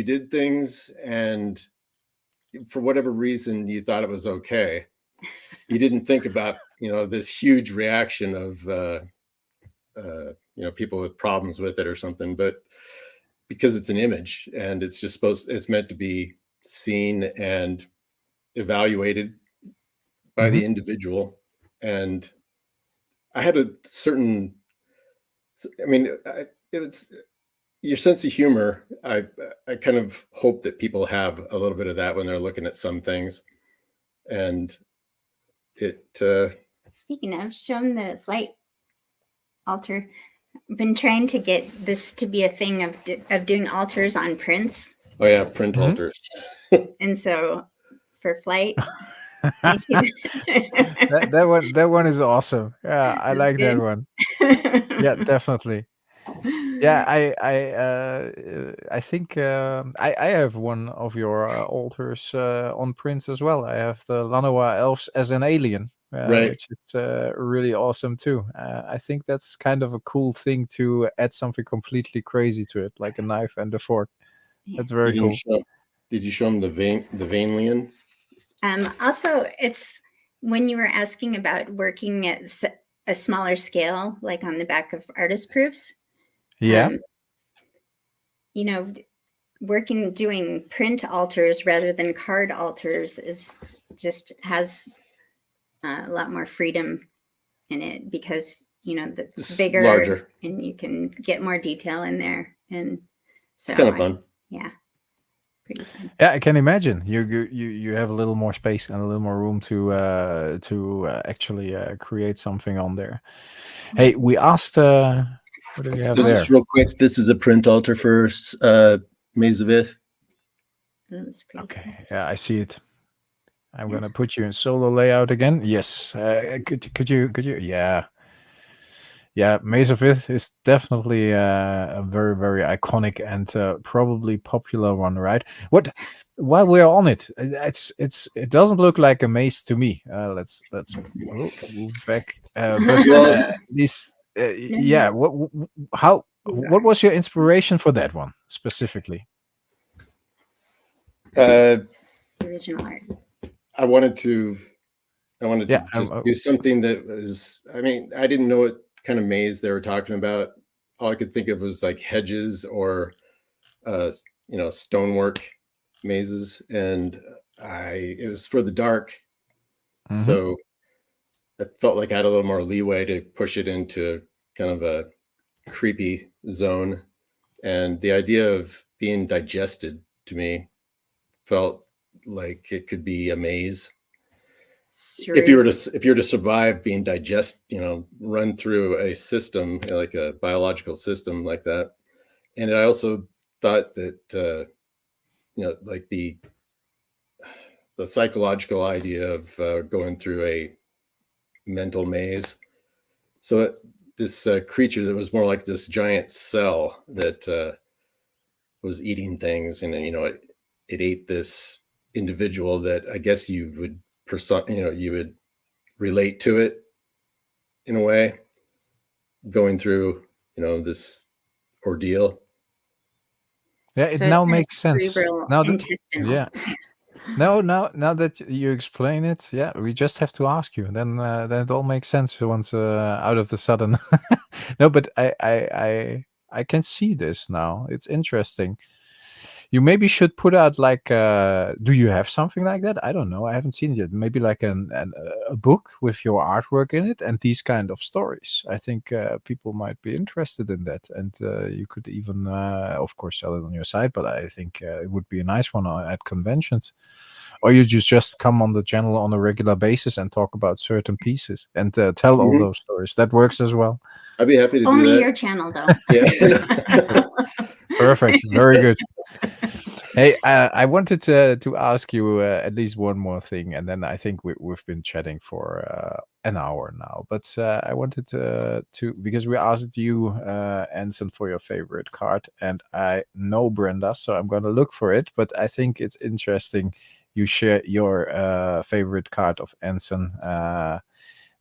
did things, and for whatever reason you thought it was okay. You didn't think about, you know, this huge reaction of you know, people with problems with it or something. But because it's an image and it's just it's meant to be seen and evaluated by the individual. And I had a certain, I mean, it's your sense of humor. I kind of hope that people have a little bit of that when they're looking at some things. And it Speaking of, show them the flight altar. I've been trying to get this to be a thing of doing altars on prints. Oh yeah, print altars. And so for flight, you see that one is awesome. Yeah, I like that one. Yeah, definitely. Yeah, I think I have one of your altars on prints as well. I have the Lanoa elves as an alien, Right. which is really awesome too. I think that's kind of a cool thing to add something completely crazy to it, like a knife and a fork. That's very cool. Did you show them the Vainlian? Also, it's when you were asking about working at a smaller scale, like on the back of artist proofs. Yeah. You know, doing print altars rather than card altars has a lot more freedom in it, because, you know, that's bigger, larger, and you can get more detail in there. And so it's kind of fun. Yeah. Pretty fun. Yeah, I can imagine. You have a little more space and a little more room to actually create something on there. Hey, we asked. What do we have there? Just real quick, this is a print altar for Maze of Ith. Okay, yeah, I see it. I'm gonna put you in solo layout again. Yes, could you? Yeah, Maze of Ith is definitely a very, very iconic and probably popular one, right? While we're on it, it doesn't look like a maze to me. Let's move back. But this, yeah. What was your inspiration for that one specifically? Original art. I wanted to just do something that was. I mean, I didn't know what kind of maze they were talking about. All I could think of was like hedges or you know, stonework mazes, and it was for the dark. So I felt like I had a little more leeway to push it into kind of a creepy zone. And the idea of being digested to me felt like it could be a maze. Sure. If you were to survive being you know, run through a system, you know, like a biological system like that. And I also thought that you know, like the psychological idea of going through a mental maze. So this creature that was more like this giant cell that was eating things, and you know, it ate this individual that I guess you would you would relate to it in a way, going through, you know, this ordeal. Yeah, it now makes sense. Now now that you explain it, yeah, we just have to ask you. Then it all makes sense once out of the sudden. No, but I can see this now. It's interesting. You maybe should put out like, do you have something like that? I don't know. I haven't seen it yet. Maybe like a book with your artwork in it and these kind of stories. I think people might be interested in that. And you could even, of course, sell it on your site. But I think it would be a nice one at conventions. Or you just come on the channel on a regular basis and talk about certain pieces and tell all those stories. That works as well. I'd be happy to do Only that. your channel, though. Yeah. Perfect. Very good. Hey, I wanted to ask you at least one more thing, and then I think we've been chatting for an hour now. But I wanted to because we asked you, Anson, for your favorite card, and I know Brenda, so I'm going to look for it. But I think it's interesting you share your favorite card of Anson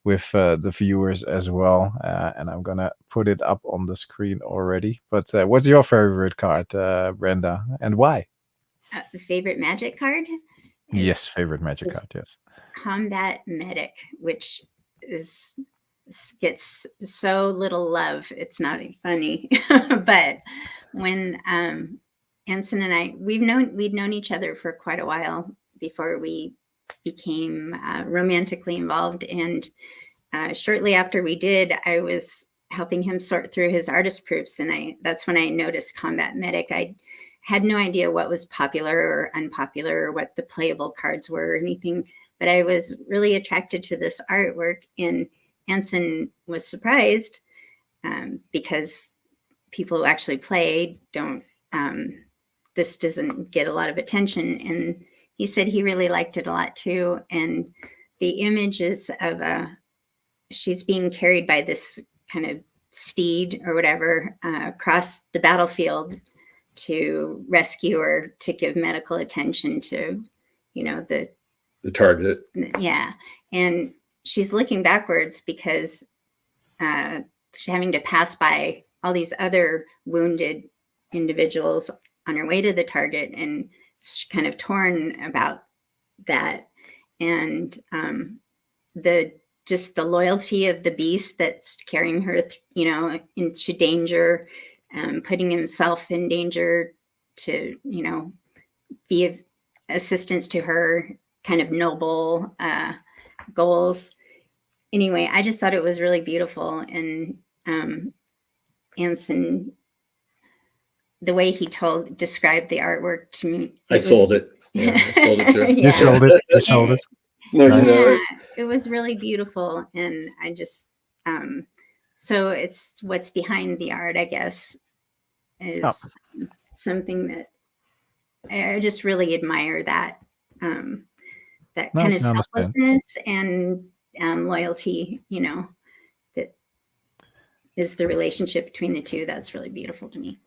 with the viewers as well, and I'm gonna put it up on the screen already. But what's your favorite card, Brenda, and why? The favorite Magic card? Yes, favorite Magic card. Yes, Combat Medic, which gets so little love. It's not funny, but when Anson and I, we'd known each other for quite a while before we became romantically involved, and shortly after we did, I was helping him sort through his artist proofs, and that's when I noticed Combat Medic. I had no idea what was popular or unpopular or what the playable cards were or anything, but I was really attracted to this artwork, and Anson was surprised because people who actually play don't, this doesn't get a lot of attention. And he said he really liked it a lot too. And the images of she's being carried by this kind of steed or whatever across the battlefield to rescue or to give medical attention to, the target. Yeah. And she's looking backwards because she's having to pass by all these other wounded individuals on her way to the target, and she's kind of torn about that. And just the loyalty of the beast that's carrying her, into danger, putting himself in danger to, be of assistance to her kind of noble goals. Anyway, I just thought it was really beautiful. And Anson, the way he described the artwork to me. I sold it. Yeah, I sold it to him. You sold it. You sold it. No, Nice. It was really beautiful. And I just, so it's what's behind the art, I guess, is something that I just really admire, that that kind of selflessness and loyalty, that is the relationship between the two. That's really beautiful to me.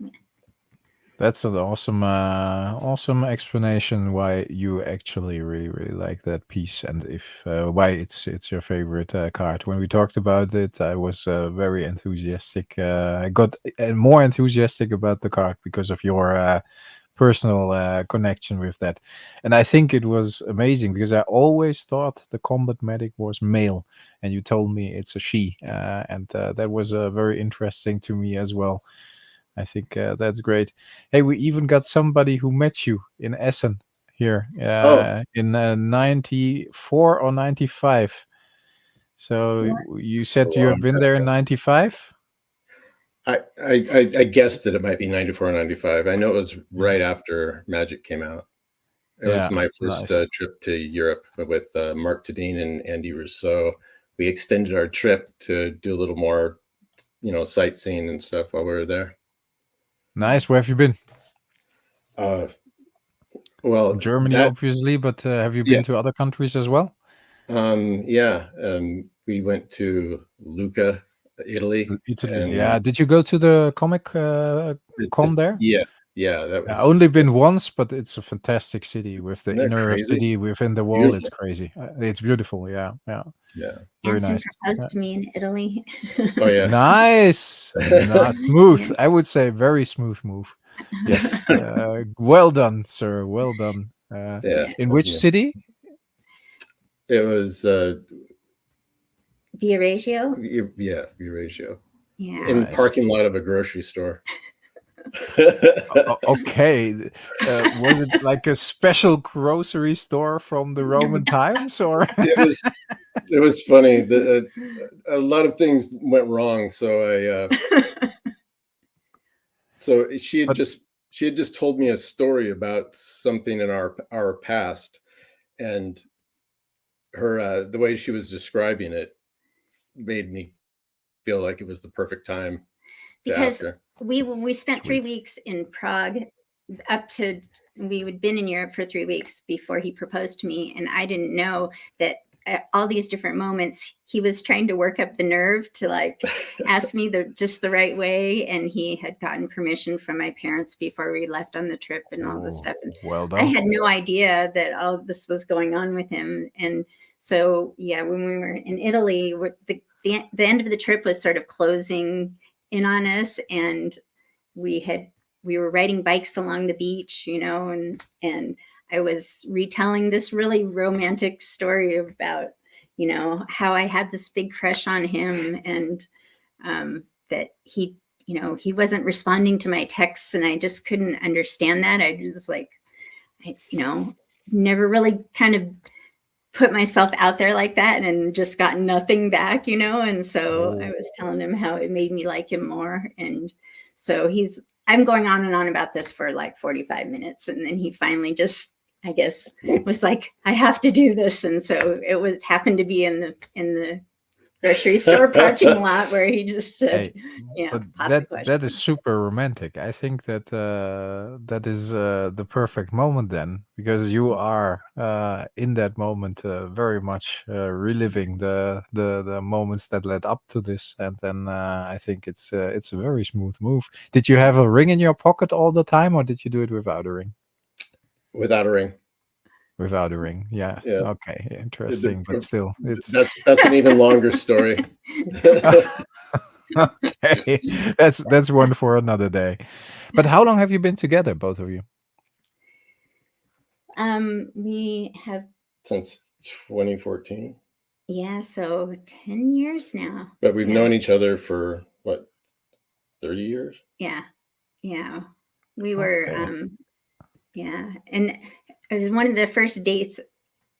That's an awesome explanation why you actually really, really like that piece, and if why it's your favorite card. When we talked about it, I was very enthusiastic. I got more enthusiastic about the card because of your personal connection with that, and I think it was amazing because I always thought the combat medic was male, and you told me it's a she, and that was very interesting to me as well. I think that's great. Hey, we even got somebody who met you in Essen here in 94 or 95. So you said you have been there in 95? I guessed that it might be 94 or 95. I know it was right after Magic came out. It was my first trip to Europe with Mark Tadine and Andy Rousseau. We extended our trip to do a little more, sightseeing and stuff while we were there. Nice. Where have you been? Well, Germany, obviously, but have you been to other countries as well? We went to Lucca, Italy. Yeah. Did you go to the comic con there? Yeah. That was. I've only been once, but it's a fantastic city with the inner crazy? city within the wall. Beautiful. It's crazy. It's beautiful. Yeah. Very Anson nice. proposed to me in Italy. Oh yeah. Nice. Not smooth. I would say very smooth move. Yes. Well done, sir. Well done. In which city? It was Viareggio. Yeah, Viareggio. Yeah. In the parking lot of a grocery store. Okay. Was it like a special grocery store from the Roman times, or? It was funny. A lot of things went wrong. So she had But- just told me a story about something in our past, and her the way she was describing it made me feel like it was the perfect time to ask Because her. we spent Sweet. 3 weeks in Prague. We had been in Europe for 3 weeks before he proposed to me, and I didn't know that at all these different moments he was trying to work up the nerve to like ask me just the right way, and he had gotten permission from my parents before we left on the trip and all this Oh, stuff. And well I done. had no idea that all of this was going on with him. And so yeah, when we were in Italy, the end of the trip was sort of closing in on us, and we were riding bikes along the beach, you know, and I was retelling this really romantic story about, you know, how I had this big crush on him, and that he, you know, he wasn't responding to my texts, and I just couldn't understand that. I was like, you know, never really kind of put myself out there like that and just got nothing back, you know? And so I was telling him how it made me like him more. And so I'm going on and on about this for like 45 minutes. And then he finally just, I guess, was like, I have to do this. And so it happened to be in the grocery store parking lot where he just said, Hey, you know, but pop the that is question. super romantic. I think that that is the perfect moment then, because you are in that moment very much reliving the moments that led up to this, and then I think it's a very smooth move. Did you have a ring in your pocket all the time, or did you do it without a ring? Without a ring. Without a ring, yeah. Yeah. Okay, interesting, but still, it's That's an even longer story. okay. That's one for another day. But how long have you been together, both of you? We have, Since 2014. yeah, so 10 years now. But we've Yeah. known each other for what, 30 years? Yeah. We were, Okay. yeah. And it was one of the first dates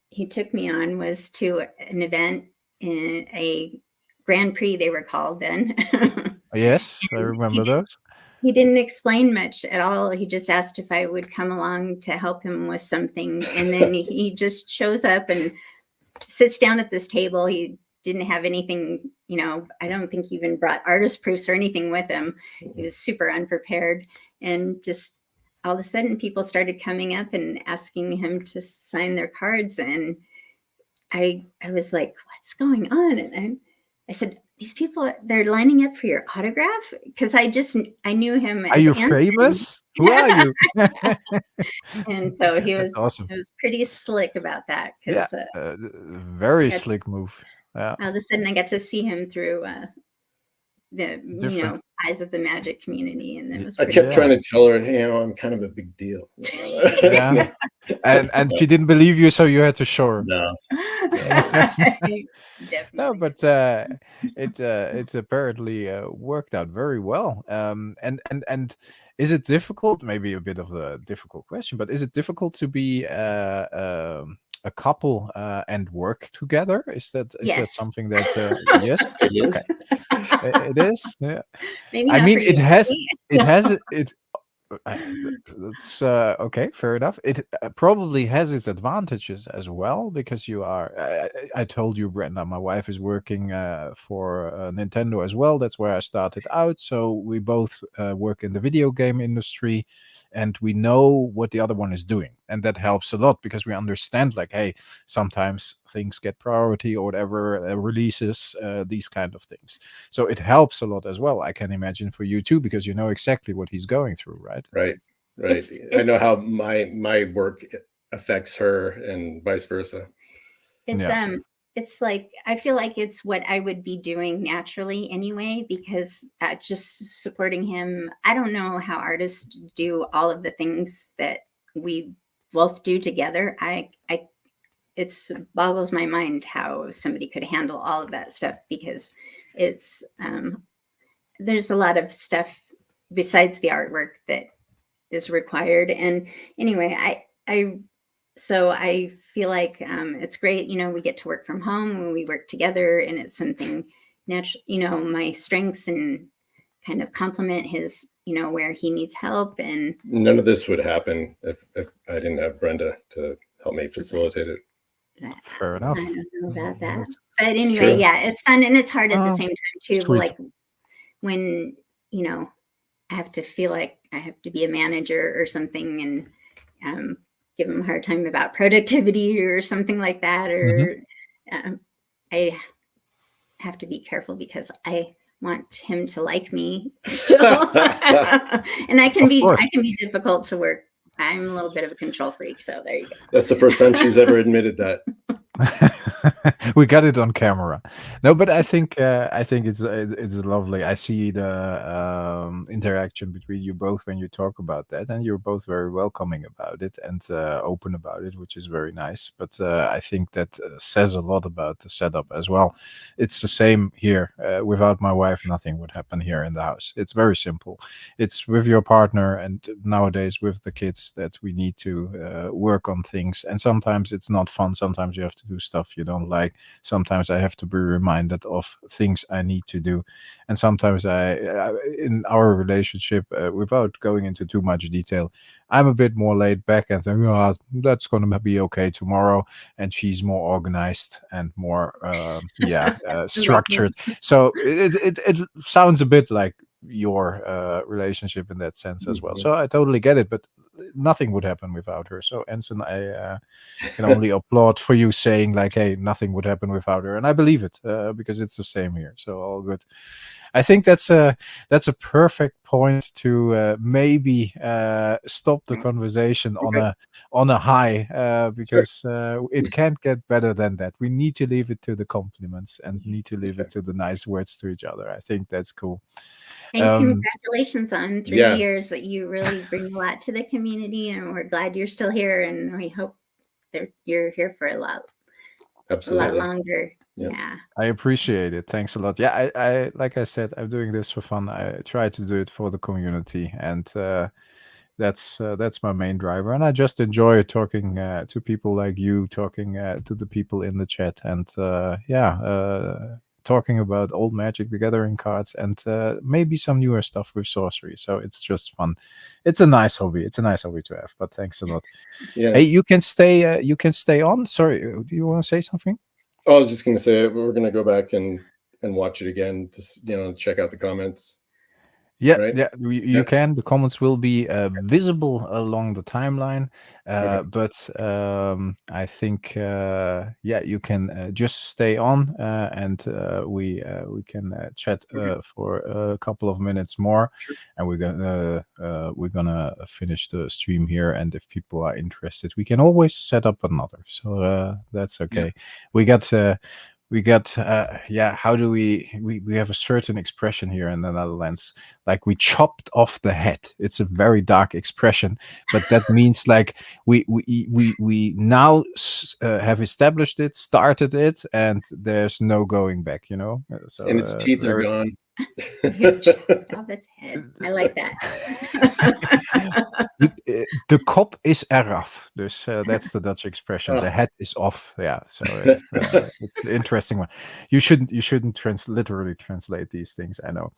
he took me on was to an event in a Grand Prix, they were called then. Yes, I remember those. He didn't explain much at all. He just asked if I would come along to help him with something. And then he just shows up and sits down at this table. He didn't have anything, you know, I don't think he even brought artist proofs or anything with him. He was super unprepared. And just all of a sudden people started coming up and asking him to sign their cards. And I was like, what's going on? And I said, these people, they're lining up for your autograph? Because I knew him as Are you Anson. famous? Who are you? And so he That's was awesome. He was pretty slick about that, Yeah, because very Yeah. slick move. Yeah, all of a sudden I got to see him through the different. eyes of the magic community, and it was I pretty kept Yeah. trying to tell her, hey, I'm kind of a big deal. Yeah, and she didn't believe you, so you had to show her. No. Definitely. No, but it's apparently worked out very well. And is it difficult? Maybe a bit of a difficult question, but is it difficult to be a couple and work together? Is that Yes. something that yes, It is. okay. It is. Yeah. Maybe I not mean, for it you. has that's okay, fair enough. It probably has its advantages as well, because you are I told you, Brenda, my wife is working for Nintendo as well. That's where I started out, so we both work in the video game industry, and we know what the other one is doing, and that helps a lot, because we understand, like, hey, sometimes things get priority or whatever, releases, these kind of things. So it helps a lot as well, I can imagine, for you too, because you know exactly what he's going through, right? Right. It's- I know how my work affects her and vice versa. Yeah. It's like, I feel like it's what I would be doing naturally anyway, because just supporting him. I don't know how artists do all of the things that we both do together. It boggles my mind how somebody could handle all of that stuff, because it's there's a lot of stuff besides the artwork that is required. And anyway, so I feel like it's great, we get to work from home when we work together, and it's something natural, my strengths, and kind of complement his, where he needs help. And none of this would happen if I didn't have Brenda to help me facilitate it. Fair enough. I don't know about that. That's- But It's anyway, true. yeah, it's fun, and it's hard at the Oh, same time too. sweet. Like when, I have to feel like I have to be a manager or something, and give him a hard time about productivity or something like that. Or I have to be careful because I want him to like me still. And I can Of be course. difficult to work. I'm a little bit of a control freak, so there you go. That's the first time she's ever admitted that. We got it on camera. No, but I think it's lovely. I see the interaction between you both when you talk about that, and you're both very welcoming about it and open about it, which is very nice. But I think that says a lot about the setup as well. It's the same here. Without my wife, nothing would happen here in the house. It's very simple. It's with your partner, and nowadays with the kids, that we need to work on things. And sometimes it's not fun. Sometimes you have to do stuff you don't like. Sometimes I have to be reminded of things I need to do. And sometimes in our relationship, without going into too much detail, I'm a bit more laid back and think, oh, that's going to be okay tomorrow. And she's more organized and more, structured. So it sounds a bit like your relationship in that sense as well. So I totally get it, but nothing would happen without her. So Anson, I can only applaud for you saying like, hey, nothing would happen without her, and I believe it because it's the same here. So all good. I think that's a perfect point to maybe stop the conversation on a high because it can't get better than that. We need to leave it to the compliments and need to leave it to the nice words to each other. I think that's cool. And congratulations on 3 Yeah. years. You really bring a lot to the community, and we're glad you're still here, and we hope that you're here for a lot Absolutely. longer. Yeah. Yeah. I appreciate it. Thanks a lot. Yeah, I like I said, I'm doing this for fun. I try to do it for the community, and that's my main driver. And I just enjoy talking to people like you, talking to the people in the chat, and talking about old Magic the Gathering cards and maybe some newer stuff with sorcery. So it's just fun. It's a nice hobby. It's a nice hobby to have. But thanks a lot. Yeah. Hey, you can stay. You can stay on. Sorry, do you want to say something? I was just going to say we're going to go back and watch it again to check out the comments. Yeah, Right? yeah, you can. The comments will be visible along the timeline, Okay. but I think you can just stay on, and we can chat for a couple of minutes more, and we're gonna finish the stream here. And if people are interested, we can always set up another. So that's okay. We got how do we have a certain expression here in the Netherlands, like we chopped off the head. It's a very dark expression, but that means like we now have established it, started it, and there's no going back, so And its teeth are gone. Off its head. I like that. De kop is eraf. Dus that's the Dutch expression. The head is off. Yeah, so it's an interesting one. You shouldn't literally translate these things, I know.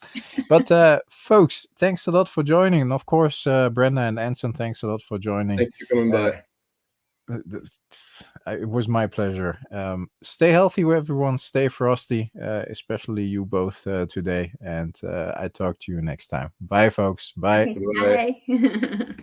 But folks, thanks a lot for joining, and of course, Brenda and Anson, thanks a lot for joining. Thank you for coming by. It was my pleasure. Stay healthy, everyone. Stay frosty, especially you both today. And I talk to you next time. Bye, folks. Bye. Okay, bye.